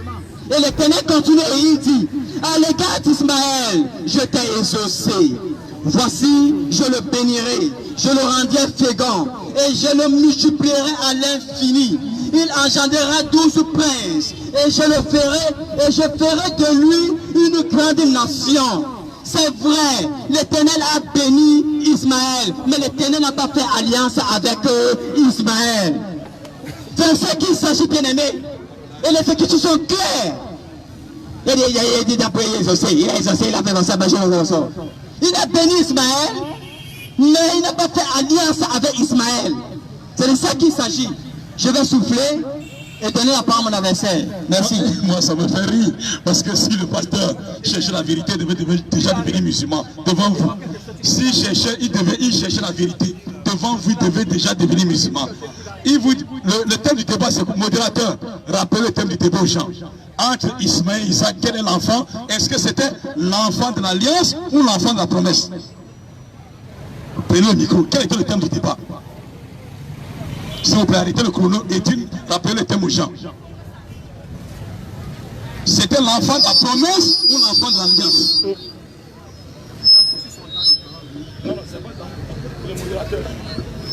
Et l'Éternel continue et il dit, à l'égard d'Ismaël, je t'ai exaucé. Voici, je le bénirai, je le rendrai fécond et je le multiplierai à l'infini. Il engendrera 12 princes et je ferai de lui une grande nation. C'est vrai, l'Éternel a béni Ismaël, mais l'Éternel n'a pas fait alliance avec Ismaël. C'est ce qu'il s'agit, bien-aimé. Et les Écritures sont claires. Il a dit d'après il a fait comme ça, il a béni Ismaël, mais il n'a pas fait alliance avec Ismaël. C'est de ça qu'il s'agit. Je vais souffler et donner la parole à mon adversaire. Merci. Moi, ça me fait rire, parce que si le pasteur cherchait la vérité, il devait déjà devenir musulman devant vous. S'il cherchait, il cherchait la vérité. Devant vous, il devait déjà devenir musulman. Le thème du débat, c'est modérateur. Rappelez le thème du débat aux gens. Entre Ismaël et Isaac, quel est l'enfant? Est-ce que c'était l'enfant de l'alliance ou l'enfant de la promesse? Prenez le micro. Quel était le thème du débat? S'il vous plaît, arrêtez le chrono et rappelez le thème aux gens. C'était l'enfant de la promesse ou l'enfant de l'alliance?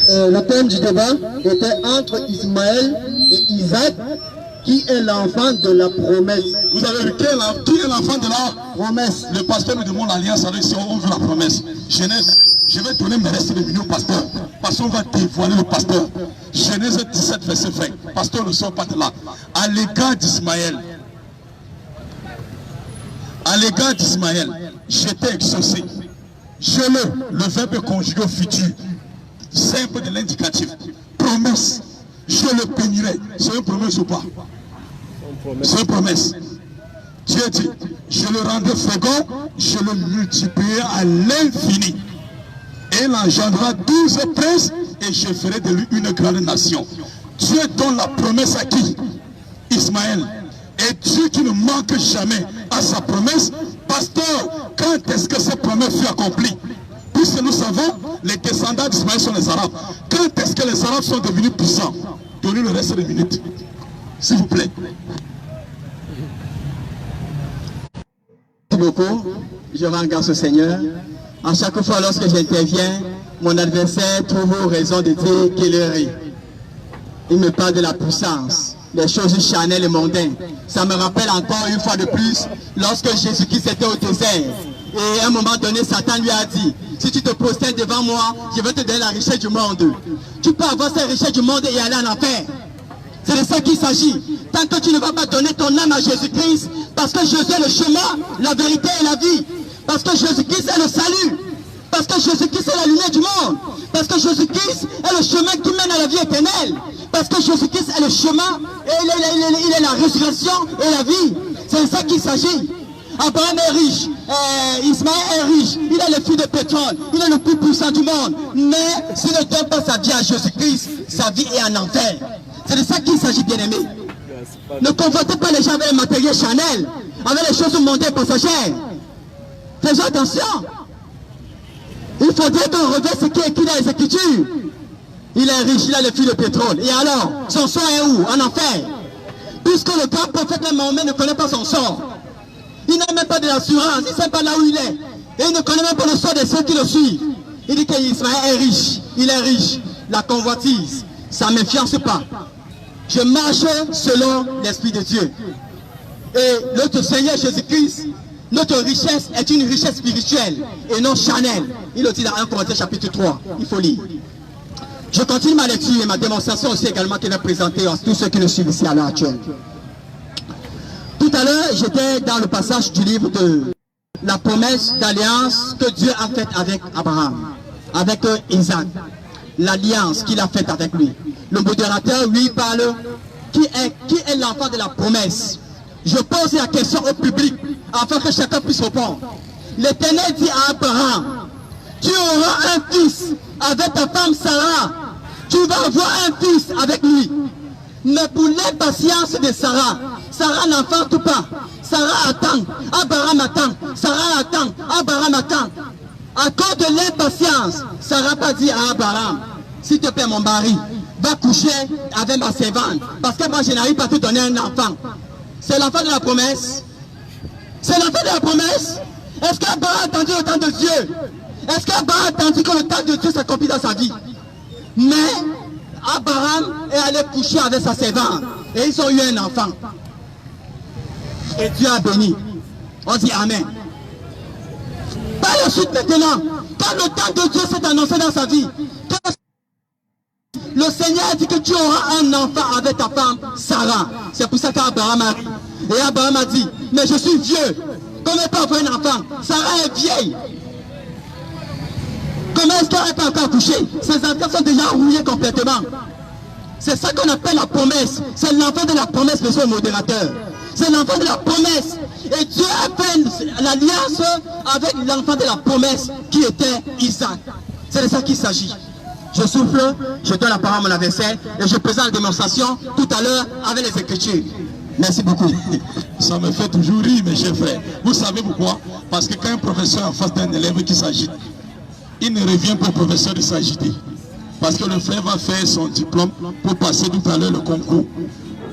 Le thème du débat était entre Ismaël et Isaac, qui est l'enfant de la promesse. Vous avez vu qui est l'enfant de la promesse? Le pasteur nous demande l'alliance avec si on veut la promesse. Genèse, je vais donner mes restes de minutes au pasteur, parce qu'on va dévoiler le pasteur. Genèse 17, verset 20. Pasteur ne sort pas de là. À l'égard d'Ismaël, j'étais exaucé. Le verbe conjugué au futur, simple de l'indicatif. Promesse, je le bénirai. C'est une promesse ou pas? C'est une promesse. Dieu dit, je le rendrai fécond, je le multiplierai à l'infini. Et il engendrera 12 princes et je ferai de lui une grande nation. Dieu donne la promesse à qui? Ismaël. Et Dieu qui ne manque jamais à sa promesse. Pasteur, quand est-ce que cette promesse fut accomplie? Puisque nous savons, les descendants d'Ismaël sont les Arabes. Quand est-ce que les Arabes sont devenus puissants? Donnez le reste des minutes, s'il vous plaît. Merci beaucoup. Je rends grâce au Seigneur. À chaque fois lorsque j'interviens, mon adversaire trouve raison de dire qu'il est rit. Il me parle de la puissance, des choses charnelles et mondaines. Ça me rappelle encore une fois de plus, lorsque Jésus-Christ était au désert. Et à un moment donné, Satan lui a dit, si tu te prosternes devant moi, je vais te donner la richesse du monde. Tu peux avoir cette richesse du monde et aller en enfer. C'est de ça qu'il s'agit. Tant que tu ne vas pas donner ton âme à Jésus-Christ, parce que Jésus est le chemin, la vérité et la vie. Parce que Jésus-Christ est le salut. Parce que Jésus-Christ est la lumière du monde. Parce que Jésus-Christ est le chemin qui mène à la vie éternelle. Parce que Jésus-Christ est le chemin, et il est la résurrection et la vie. C'est de ça qu'il s'agit. Abraham est riche, Ismaël est riche, il est le fils de pétrole, il est le plus puissant du monde. Mais s'il ne donne pas sa vie à Jésus-Christ, sa vie est en enfer. C'est de ça qu'il s'agit, bien-aimé. Ne convoitez pas les gens avec les matériels Chanel, avec les choses mondaines passagères. Faisons attention. Il faudrait qu'on regarde ce qui est écrit dans les Écritures. Il est riche, il a le fils de pétrole. Et alors, son sort est où? En enfer. Puisque le grand prophète Mahomet ne connaît pas son sort. Il n'a même pas de l'assurance, il ne sait pas là où il est. Et il ne connaît même pas le sort de ceux qui le suivent. Il dit qu'Ismaël est riche, il est riche. La convoitise, ça ne m'influence pas. Je marche selon l'Esprit de Dieu. Et notre Seigneur Jésus-Christ, notre richesse est une richesse spirituelle et non charnelle. Il le dit dans 1 Corinthiens chapitre 3, il faut lire. Je continue ma lecture et ma démonstration aussi également qui est présentée à tous ceux qui le suivent ici à l'heure actuelle. Tout à l'heure, j'étais dans le passage du livre de la promesse d'alliance que Dieu a faite avec Abraham, avec Isaac, l'alliance qu'il a faite avec lui. Le modérateur, lui, parle qui est l'enfant de la promesse. Je pose la question au public afin que chacun puisse répondre. L'Éternel dit à Abraham, tu auras un fils avec ta femme Sarah. Tu tu vas avoir un fils avec lui. Mais pour l'impatience de Sarah, Sarah n'enfante pas. Sarah attend, Abraham attend, Sarah attend, Abraham attend. À cause de l'impatience, Sarah n'a pas dit à Abraham, s'il te plaît mon mari, va coucher avec ma servante, parce que moi je n'arrive pas à te donner un enfant. C'est l'enfant de la promesse. C'est l'enfant de la promesse. Est-ce qu'Abraham a attendu le temps de Dieu? Est-ce qu'Abraham a attendu que le temps de Dieu s'accomplisse dans sa vie? Mais Abraham est allé coucher avec sa servante et ils ont eu un enfant. Et Dieu a béni. On dit Amen. Par la suite maintenant, quand le temps de Dieu s'est annoncé dans sa vie, le Seigneur a dit que tu auras un enfant avec ta femme Sarah. C'est pour ça qu'Abraham a dit. Et Abraham a dit, mais je suis vieux. Comment elle peut avoir un enfant? Sarah est vieille. Comment est-ce qu'elle peut encore coucher? Ses enfants sont déjà rouillés complètement. C'est ça qu'on appelle la promesse. C'est l'enfant de la promesse, monsieur le modérateur. C'est l'enfant de la promesse. Et Dieu a fait l'alliance avec l'enfant de la promesse qui était Isaac. C'est de ça qu'il s'agit. Je souffle, je donne la parole à mon adversaire et je présente la démonstration tout à l'heure avec les Écritures. Merci beaucoup. Ça me fait toujours rire, mes chers frères. Vous savez pourquoi? Parce que quand un professeur est en face d'un élève qui s'agite, il ne revient pas au professeur de s'agiter. Parce que le frère va faire son diplôme pour passer tout à l'heure le concours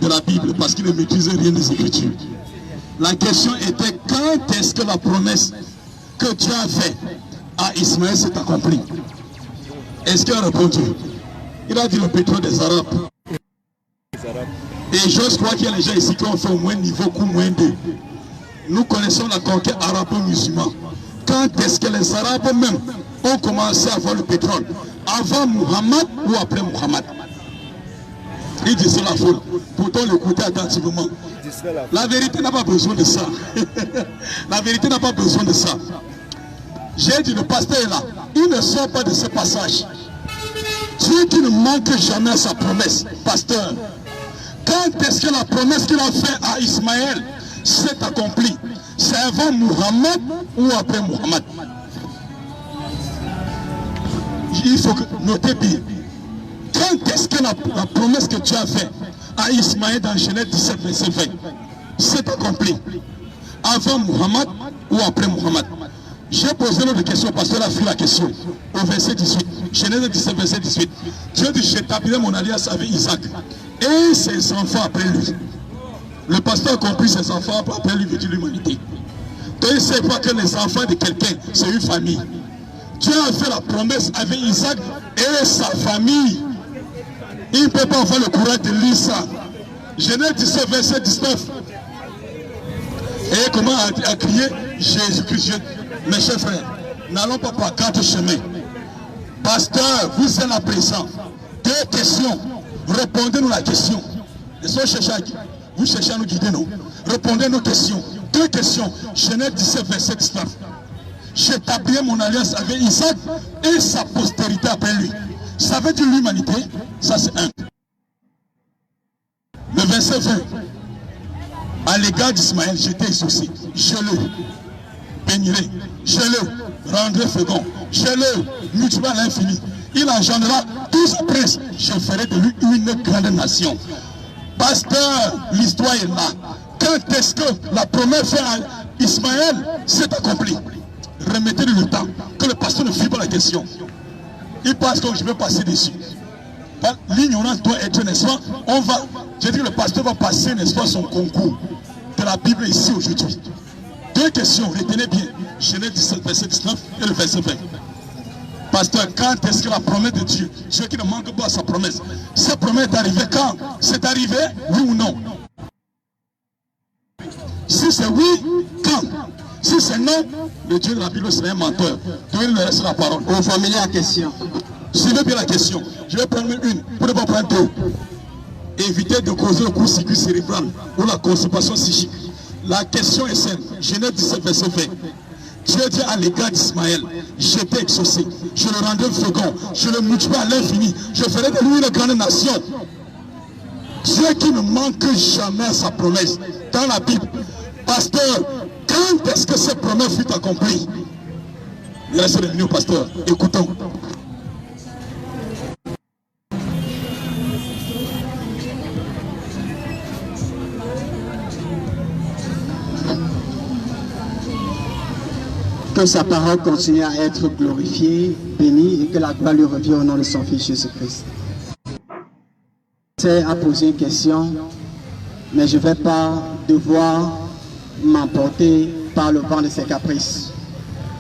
de la Bible, parce qu'il ne maîtrise rien des Écritures. La question était, quand est-ce que la promesse que Dieu a faite à Ismaël s'est accomplie? Est-ce qu'il a répondu? Il a dit le pétrole des Arabes. Et je crois qu'il y a les gens ici qui ont fait au moins niveau coup moins 2. Nous connaissons la conquête arabo-musulmane. Quand est-ce que les Arabes même ont commencé à avoir le pétrole? Avant Muhammad ou après Muhammad? Il dit c'est la foule. Pourtant l'écouter attentivement. La vérité n'a pas besoin de ça. La vérité n'a pas besoin de ça. J'ai dit le pasteur est là. Il ne sort pas de ce passage. Dieu qui ne manque jamais à sa promesse. Pasteur, quand est-ce que la promesse qu'il a faite à Ismaël s'est accomplie? C'est avant Muhammad ou après Muhammad? Il faut noter bien. Quand est-ce que la promesse que tu as faite à Ismaël dans Genèse 17, verset 20 s'est accomplie? Avant Muhammad ou après Muhammad? J'ai posé l'autre question, le pasteur a fait la question. Au verset 18, Genèse 17, verset 18. Dieu dit, j'établirai mon alliance avec Isaac et ses enfants après lui. Le pasteur a compris ses enfants après lui, veut dire l'humanité. Donc il ne sait pas que les enfants de quelqu'un, c'est une famille. Dieu a fait la promesse avec Isaac et sa famille. Il ne peut pas avoir le courage de lire ça. Genèse 17, verset 19. Et comment a crié Jésus-Christ? Mes chers frères, n'allons pas par quatre chemins. Pasteur, vous êtes là présent. Deux questions. Répondez-nous la question. Vous cherchez à nous guider, non? Répondez nos questions. Deux questions. Genèse 17, verset 19. J'établirai mon alliance avec Isaac et sa postérité après lui. Ça veut dire l'humanité. Ça c'est un. Le verset 20. À l'égard d'Ismaël, j'étais exaucé. Je le bénirai. Je le rendrai fécond. Je le multiplier à l'infini. Il engendrera 12 princes. Je ferai de lui une grande nation. Pasteur, l'histoire est là. Quand est-ce que la promesse faite à Ismaël s'est accomplie? Remettez-lui le temps. Que le pasteur ne fuit pas la question. Il pense que je vais passer dessus. L'ignorance doit être, n'est-ce pas? On va, je dis que le pasteur va passer, n'est-ce pas, son concours de la Bible ici aujourd'hui. Deux questions, retenez bien. Genèse 17, verset 19 et le verset 20. Pasteur, quand est-ce que la promesse de Dieu, Dieu qui ne manque pas à sa promesse, cette promesse est arrivée quand? C'est arrivé, oui ou non? Si c'est oui, quand? Si c'est non, le Dieu de la Bible serait un menteur. Donnez-lui le reste de la parole. On formule la question. Suivez bien la question. Je vais prendre une, pour ne pas prendre deux. Évitez de causer le court-circuit cérébral ou la constipation psychique. La question est simple. Genèse 17, verset 20. Dieu dit à l'égard d'Ismaël, j'étais exaucé, je le rendrai fécond, je le multiplierai à l'infini, je ferai de lui une grande nation. Dieu qui ne manque jamais à sa promesse. Dans la Bible, pasteur, quand est-ce que cette promesse fut accomplie? Il reste revenu au pasteur. Écoutons. Que sa parole continue à être glorifiée, bénie, et que la gloire lui revienne au nom de son Fils Jésus-Christ. C'est à poser une question, mais je ne vais pas devoir m'emporter par le vent de ses caprices,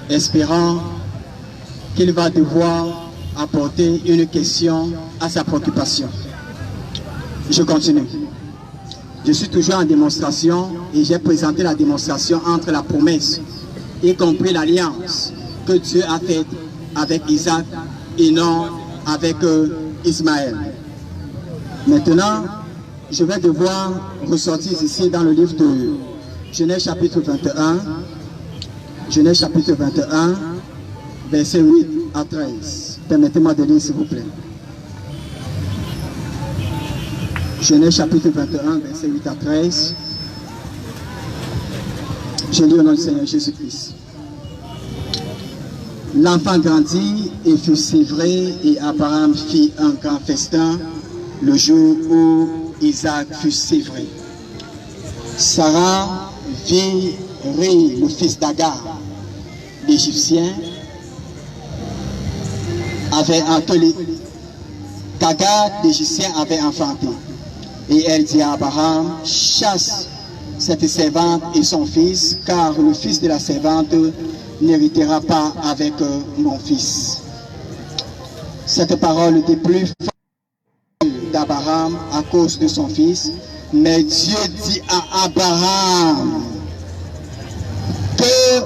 espérant qu'il va devoir apporter une question à sa préoccupation. Je continue. Je suis toujours en démonstration et j'ai présenté la démonstration entre la promesse, y compris l'alliance que Dieu a faite avec Isaac et non avec Ismaël. Maintenant, je vais devoir ressortir ici dans le livre de Genèse chapitre 21, Genèse chapitre 21, versets 8 à 13. Permettez-moi de lire s'il vous plaît. Genèse chapitre 21, versets 8 à 13. Je lis au nom du Seigneur Jésus-Christ. L'enfant grandit et fut sévré, et Abraham fit un grand festin le jour où Isaac fut sévré. Sarah vit Ré, le fils d'Agar, l'Égyptien, qu'Agar, l'Égyptien, avait enfanté. Et elle dit à Abraham, chasse cette servante et son fils, car le fils de la servante n'héritera pas avec mon fils. Cette parole était plus forte d'Abraham à cause de son fils, mais Dieu dit à Abraham que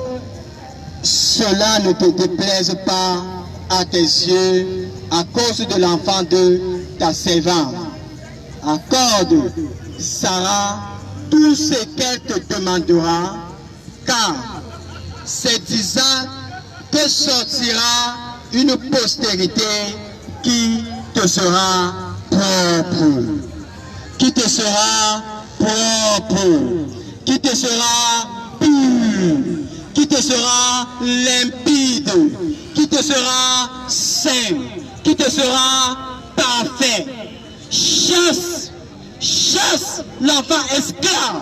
cela ne te déplaise pas à tes yeux à cause de l'enfant de ta servante. Accorde Sarah tout ce qu'elle te demandera, car c'est d'Isaac que sortira une postérité qui te sera propre, qui te sera propre, qui te sera pur, qui te sera limpide, qui te sera saint, qui te sera parfait. Chasse l'enfant esclave,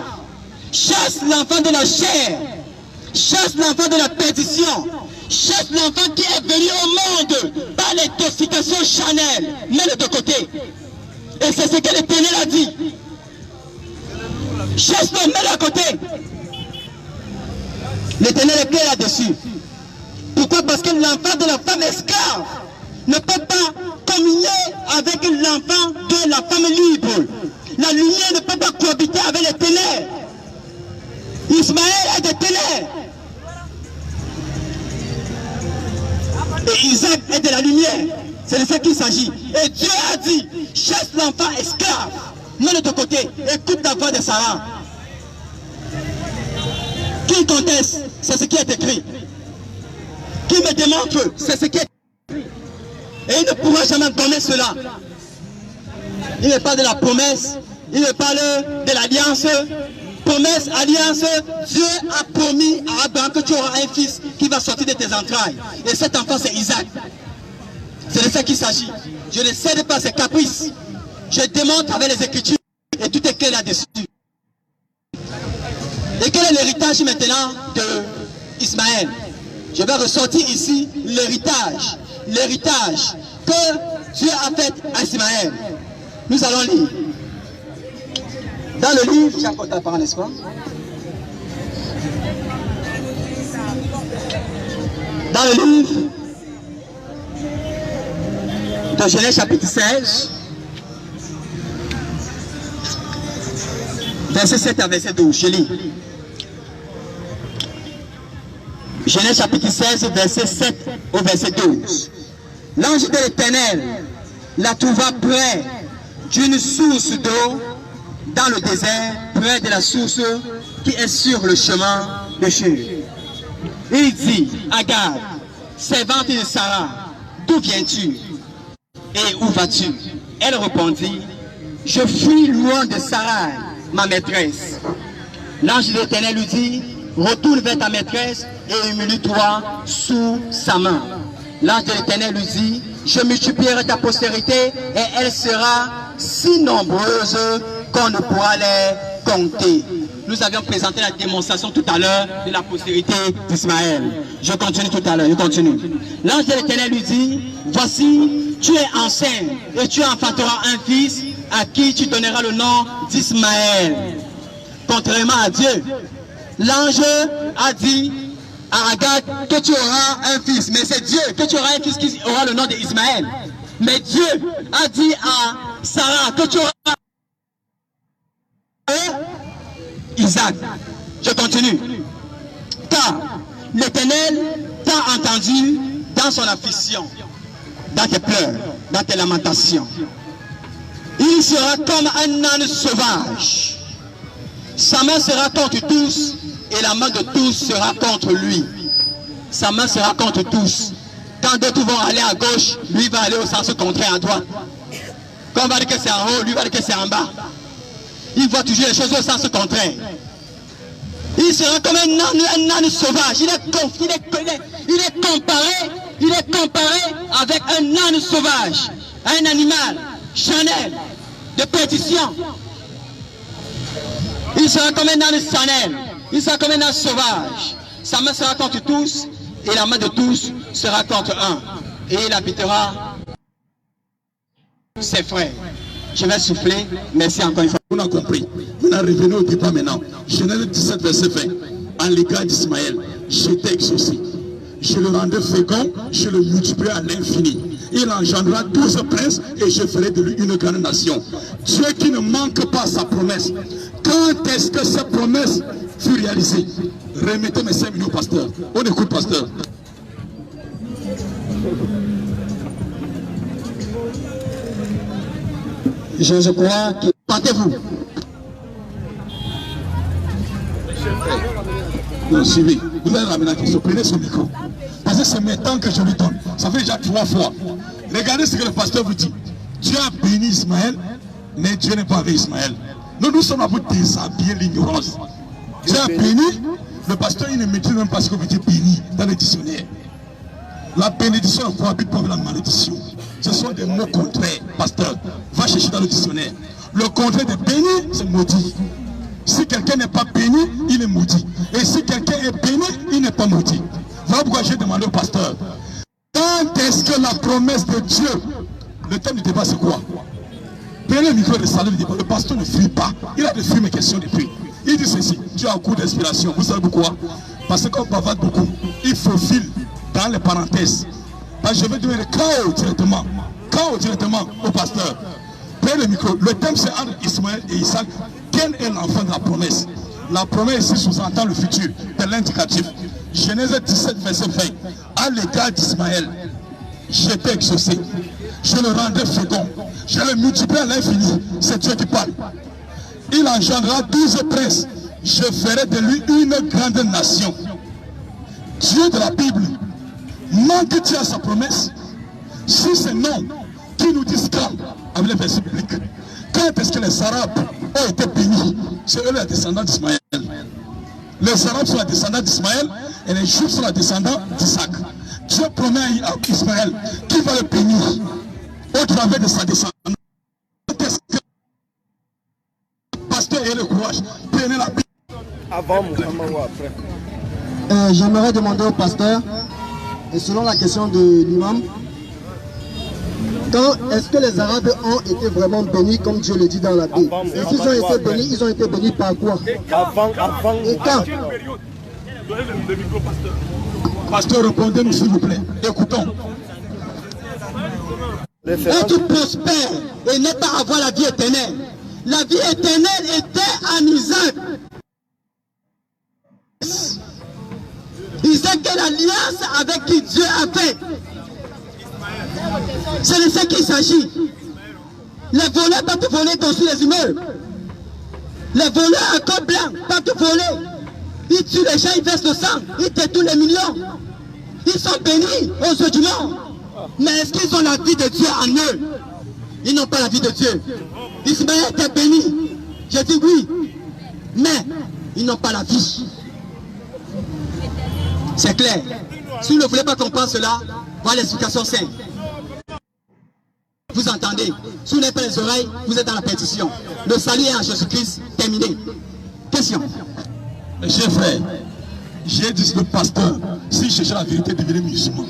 chasse l'enfant de la chair, chasse l'enfant de la perdition, chasse l'enfant qui est venu au monde par l'intoxication charnelle. Mets-le de côté. Et c'est ce que l'Éternel a dit. Chasse-le, mets-le à côté. L'Éternel est clair là-dessus. Pourquoi? Parce que l'enfant de la femme esclave ne peut pas communier avec l'enfant de la femme libre. La lumière ne peut pas cohabiter avec les ténèbres. Ismaël est des ténèbres. Et Isaac est de la lumière. C'est de ça qu'il s'agit. Et Dieu a dit, chasse l'enfant esclave. Mets-le de côté. Écoute la voix de Sarah. Qui conteste? C'est ce qui est écrit. Qui me démontre? C'est ce qui est écrit. Et il ne pourra jamais donner cela. Il me parle de la promesse. Il me parle de l'alliance. Promesse, alliance. Dieu a promis à Abraham que tu auras un fils qui va sortir de tes entrailles. Et cet enfant, c'est Isaac. C'est de ça qu'il s'agit. Je ne cède pas ses caprices. Je démontre avec les Écritures et tout est clair là-dessus. Et quel est l'héritage maintenant d'Ismaël? Je vais ressortir ici l'héritage. L'héritage que Dieu a fait à Ismaël. Nous allons lire. Dans le livre, Jacques Otapara, n'est-ce pas? Dans le livre de Genèse chapitre 16, verset 7 à verset 12, je lis. Genèse chapitre 16, verset 7 au verset 12. L'ange de l'Éternel la trouva près d'une source d'eau dans le désert, près de la source qui est sur le chemin de Shur. Il dit, Agar, servante de Sarah, d'où viens-tu et où vas-tu? Elle répondit, je fuis loin de Sarah, ma maîtresse. L'ange de l'Éternel lui dit, retourne vers ta maîtresse et humilie-toi sous sa main. L'ange de l'Éternel lui dit, je multiplierai ta postérité et elle sera si nombreuse qu'on ne pourra les compter. Nous avions présenté la démonstration tout à l'heure de la postérité d'Ismaël. Je continue tout à l'heure, je continue. L'ange de l'Éternel lui dit, voici, tu es enceinte et tu enfanteras un fils à qui tu donneras le nom d'Ismaël. Contrairement à Dieu, l'ange a dit à Agar que tu auras un fils, mais c'est Dieu que tu auras un fils qui aura le nom d'Ismaël. Mais Dieu a dit à Sarah que tu auras Isaac. Je continue. Car l'Éternel t'a entendu dans son affliction, dans tes pleurs, dans tes lamentations. Il sera comme un âne sauvage. Sa main sera contre tous et la main de tous sera contre lui. Sa main sera contre tous. Quand d'autres vont aller à gauche, lui va aller au sens contraire à droite. Quand on va dire que c'est en haut, lui va dire que c'est en bas. Il voit toujours les choses au sens contraire. Il sera comme un âne sauvage. Il est comparé avec un âne sauvage, un animal charnel de perdition. Il sera comme un âne charnel. Il sera comme un âne sauvage. Sa main sera contre tous et la main de tous sera contre un. Et il habitera ses frères. Je vais souffler. Merci encore une fois. On a compris. On a revenu au départ maintenant. Genèse 17, verset 20. En l'égard d'Ismaël, j'étais exaucé. Je le rendais fécond, je le multipliais à l'infini. Il engendra 12 princes et je ferai de lui une grande nation. Dieu qui ne manque pas sa promesse. Quand est-ce que cette promesse fut réalisée? Remettez mes 5 minutes, pasteur. On écoute, pasteur. Je crois que... Partez-vous. Suivez. Vous allez ramener la question. Prenez son micro. Parce que c'est maintenant que je lui donne. Ça fait déjà 3 fois. Regardez ce que le pasteur vous dit. Dieu a béni Ismaël, mais Dieu n'est pas avec Ismaël. Nous sommes à vous déshabiller l'ignorance. Dieu a béni. Le pasteur, il ne maîtrise même pas ce que vous dites béni dans le dictionnaire. La bénédiction ne cohabite pas avec la malédiction. Ce sont des mots contraires, pasteur. Va chercher dans le dictionnaire. Le contraire de béni, c'est maudit. Si quelqu'un n'est pas béni, il est maudit. Et si quelqu'un est béni, il n'est pas maudit. Voilà pourquoi j'ai demandé au pasteur. Quand est-ce que la promesse de Dieu, le thème du débat c'est quoi? Prenez le micro de salut du débat. Le pasteur ne fuit pas. Il a défui mes questions depuis. Il dit ceci, Dieu a un coup d'inspiration. Vous savez pourquoi? Parce qu'on bavarde beaucoup. Il faufile dans les parenthèses. Parce que je vais donner le chaos directement au pasteur. Prenez le micro. Le thème c'est entre Ismaël et Isaac. Quel est l'enfant de la promesse? La promesse ici sous-entend le futur, de l'indicatif. Genèse 17, verset 20. À l'égard d'Ismaël, j'étais exaucé. Je le rendais fécond. Je le multipliais à l'infini. C'est Dieu qui parle. Il engendrera 12 princes. Je ferai de lui une grande nation. Dieu de la Bible manque-t-il à sa promesse? Si c'est non, qui nous dit quand? Avec les versets bibliques. Quand est-ce que les Arabes ont été bénis? C'est eux les descendants d'Ismaël. Les Arabes sont les descendants d'Ismaël et les Juifs sont les descendants d'Isaac. Dieu promet à Ismaël qu'il va le bénir au travers de sa descendance. Qu'est-ce que le pasteur ait le courage? Prenez la Bible. Avant Mohamed ou après? J'aimerais demander au pasteur, et selon la question de l'imam, quand est-ce que les Arabes ont été vraiment bénis comme Dieu le dit dans la Bible? Et s'ils ont été bénis, ils ont été bénis par quoi? Avant. Et quand? Pasteur, répondez-nous s'il vous plaît. Écoutons. Être prospère et ne pas avoir la vie éternelle. La vie éternelle était en Isaac. Isaac est l'alliance avec qui Dieu a fait. C'est de ce qu'il s'agit. Les voleurs peuvent voler construire les immeubles. Les voleurs à corps blanc peuvent voler. Ils tuent les gens, ils versent le sang, ils détournent les millions. Ils sont bénis aujourd'hui. Mais est-ce qu'ils ont la vie de Dieu en eux? Ils n'ont pas la vie de Dieu. Ismaël était béni. J'ai dit oui. Mais ils n'ont pas la vie. C'est clair. Si vous ne voulez pas comprendre cela, voilà l'explication simple. Vous entendez? Sous les oreilles, vous êtes dans la pétition. Le salut est en Jésus-Christ, terminé. Question. Mes chers frères, j'ai dit que le pasteur, s'il cherchait la vérité, devenait musulman.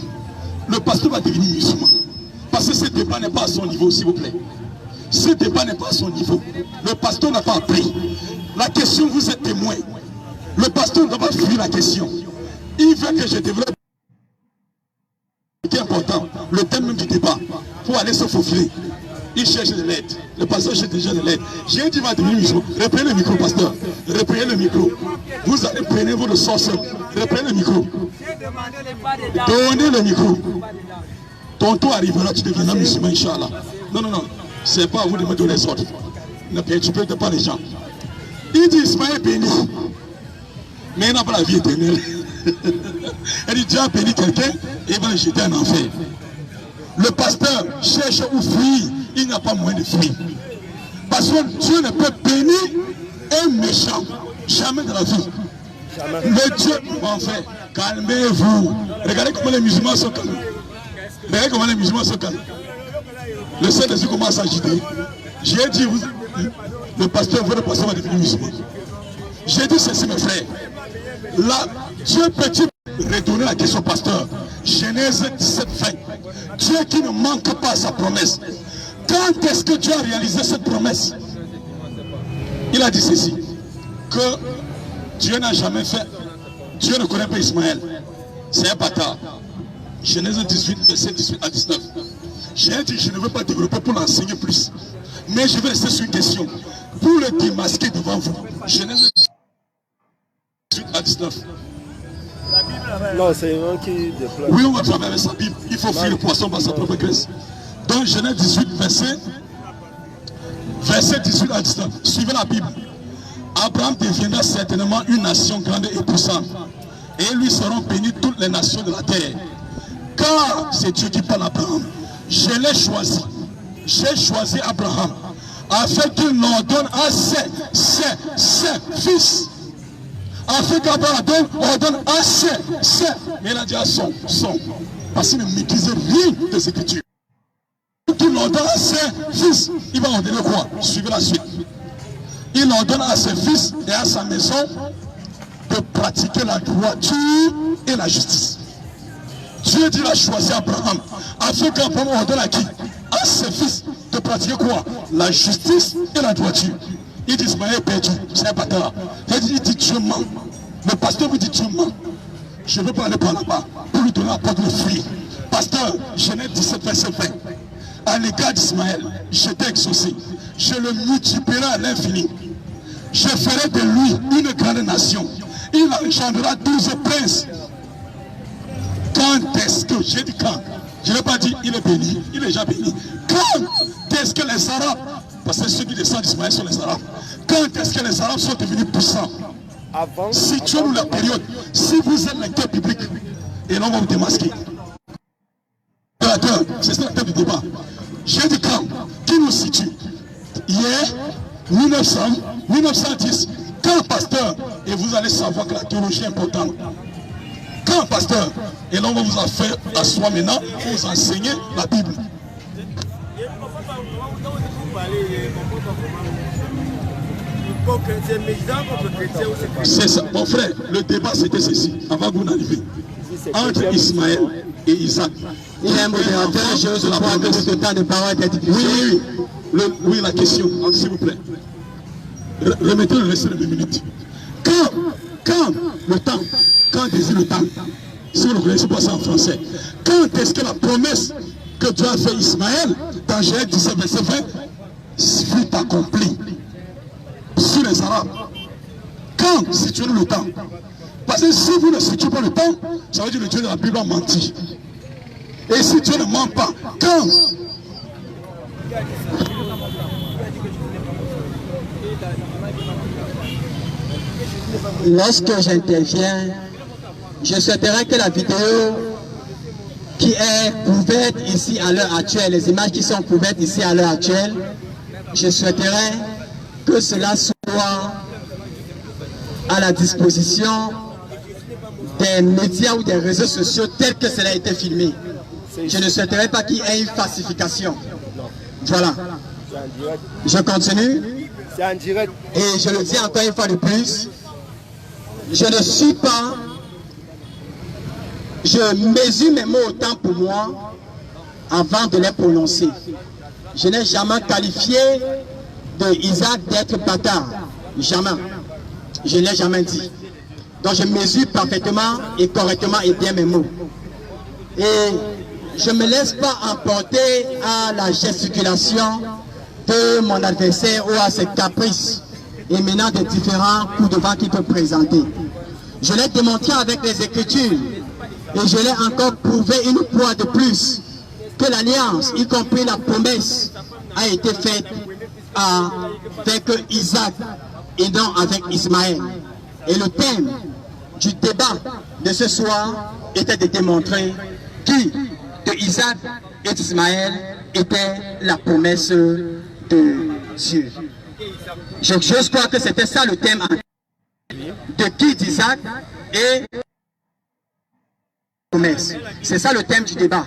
Le pasteur va devenir musulman. Parce que ce débat n'est pas à son niveau, s'il vous plaît. Ce débat n'est pas à son niveau. Le pasteur n'a pas appris. La question, vous êtes témoin. Le pasteur ne doit pas fuir la question. Il veut que je développe. C'est important. Le thème même du débat. Pour aller se faufiler. Il cherche de l'aide. Le pasteur cherche déjà de l'aide. J'ai dit, il va devenir musulman. Reprenez le micro, pasteur. Reprenez le micro. Vous allez prendre votre source. Reprenez le micro. Donnez le micro. Ton tour arrivera, tu deviendras musulman, Inch'Allah. Non, non, non. C'est pas à vous de me donner les ordres. Ne perturbez pas les gens. Il dit Ismaël est béni. Mais il n'a pas la vie éternelle. Il dit Dieu a béni quelqu'un et il va le jeter en enfer. Le pasteur cherche où fuir. Il n'y a pas moyen de fuir. Parce que Dieu ne peut bénir un méchant. Jamais de la vie. Le Dieu, enfin, calmez-vous. Regardez comment les musulmans sont calmes. Regardez comment les musulmans sont calmes. Le Saint-Esprit commence à agiter. J'ai dit, le pasteur va devenir musulman. J'ai dit ceci, mes frères. Là, Dieu peut-il retourner la question, pasteur? Genèse 17, 20. Dieu qui ne manque pas à sa promesse. Quand est-ce que Dieu a réalisé cette promesse? Il a dit ceci, que Dieu n'a jamais fait, Dieu ne connaît pas Ismaël. C'est un bâtard. Genèse 18, verset 18 à 19. J'ai dit, je ne veux pas développer pour l'enseigner plus. Mais je vais rester sur une question. Pour le démasquer devant vous. Genèse 18 à 19. Non, c'est un qui déplace. Oui, on va travailler avec sa Bible. Il faut fuir le poisson par sa propre graisse. Donc, Genèse 18, verset 18 à 19. Suivez la Bible. Abraham deviendra certainement une nation grande et puissante. Et lui seront bénies toutes les nations de la terre. Car c'est Dieu qui parle à Abraham. Je l'ai choisi. J'ai choisi Abraham afin qu'il n'ordonne à ses fils. Afin qu'Abraham ordonne à ses. Mais il a dit à son. Parce qu'il ne maîtrisait rien des Écritures. Qu'il ordonne à ses fils. Il va ordonner quoi? Suivez la suite. Il ordonne à ses fils et à sa maison de pratiquer la droiture et la justice. Dieu dit, il a choisi Abraham afin qu'Abraham ordonne à qui? À ses fils de pratiquer quoi? La justice et la droiture. Il dit Ismaël est perdu, c'est un bâtard. Il dit Dieu ment. Le pasteur vous dit Dieu ment. Je ne veux pas aller par là-bas pour lui donner la porte de fuir. Pasteur, Genèse 17, verset 20. À l'égard d'Ismaël, je t'ai exaucé. Je le multiplierai à l'infini. Je ferai de lui une grande nation. Il engendrera 12 princes. Quand est-ce que, j'ai dit quand? Je n'ai pas dit il est béni, il est déjà béni. Quand est-ce que les Arabes, parce que ceux qui descendent d'Ismaël sont les Arabes, quand est-ce que les Arabes sont devenus puissants? Situez-nous la période. Si vous êtes lecteur biblique, et l'on va vous démasquer. C'est ça le thème du débat. J'ai dit quand? Qui nous situe? Hier, 1910, quand pasteur, et vous allez savoir que la théologie est importante. Quand pasteur, et là on va vous en faire asseoir maintenant pour vous enseigner la Bible. C'est ça, mon frère, le débat c'était ceci, avant que vous n'arrivez. Entre Ismaël et Isaac. Il est un modérateur, je veux crois que ce temps de parole est difficile. Oui, la question, s'il vous plaît. Remettez le reste de 2 minutes. Quand le temps, quand désire le temps, si vous ne connaissez pas ça en français, quand est-ce que la promesse que Dieu a fait Ismaël, dans Genèse 17, verset 20, fut accomplie sur les Arabes? Quand situez le temps? Parce que si vous ne situez pas le temps, ça veut dire que le Dieu de la Bible a menti. Et si Dieu ne ment pas, quand? Lorsque j'interviens, je souhaiterais que la vidéo qui est couverte ici à l'heure actuelle, les images qui sont couvertes ici à l'heure actuelle, je souhaiterais que cela soit à la disposition des médias ou des réseaux sociaux tels que cela a été filmé. Je ne souhaiterais pas qu'il y ait une falsification. Voilà. C'est en direct. Je continue. C'est en direct. Et je le dis encore une fois de plus. Je ne suis pas... Je mesure mes mots autant pour moi avant de les prononcer. Je n'ai jamais qualifié de Isaac d'être bâtard. Jamais. Je ne l'ai jamais dit. Donc je mesure parfaitement et correctement et bien mes mots. Et je ne me laisse pas emporter à la gesticulation de mon adversaire ou à ses caprices émanant des différents coups de vent qu'il peut présenter. Je l'ai démontré avec les Écritures et je l'ai encore prouvé une fois de plus que l'alliance, y compris la promesse, a été faite avec Isaac et non avec Ismaël. Et le thème du débat de ce soir était de démontrer qui de Isaac et d'Ismaël était la promesse de Dieu. Je crois que c'était ça le thème de qui d'Isaac et promesse. C'est ça le thème du débat.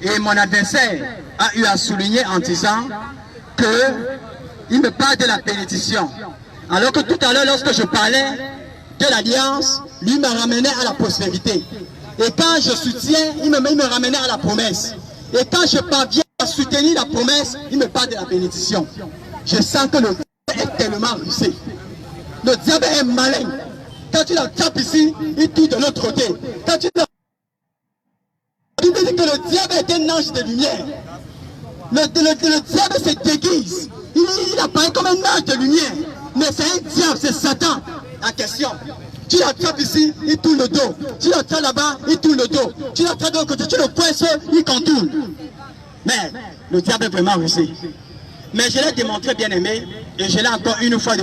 Et mon adversaire a eu à souligner en disant qu'il me parle de la bénédiction. Alors que tout à l'heure, lorsque je parlais de l'alliance, lui me ramenait à la prospérité. Et quand je soutiens, il me ramenait à la promesse. Et quand je parviens à soutenir la promesse, il me parle de la bénédiction. Je sens que le diable est tellement rusé. Le diable est malin. Quand tu l'attrapes ici, il tourne de l'autre côté. Quand tu dit que le diable est un ange de lumière. Le diable se déguise. Il apparaît comme un ange de lumière. Mais c'est un diable, c'est Satan. La question. Tu l'attrapes ici, il tourne le dos. Tu l'attrapes là-bas, il tourne le dos. Tu l'attrapes de l'autre côté, tu le coinces, il contourne. Mais le diable est vraiment rusé. Mais je l'ai démontré, bien aimé, et je l'ai encore une fois de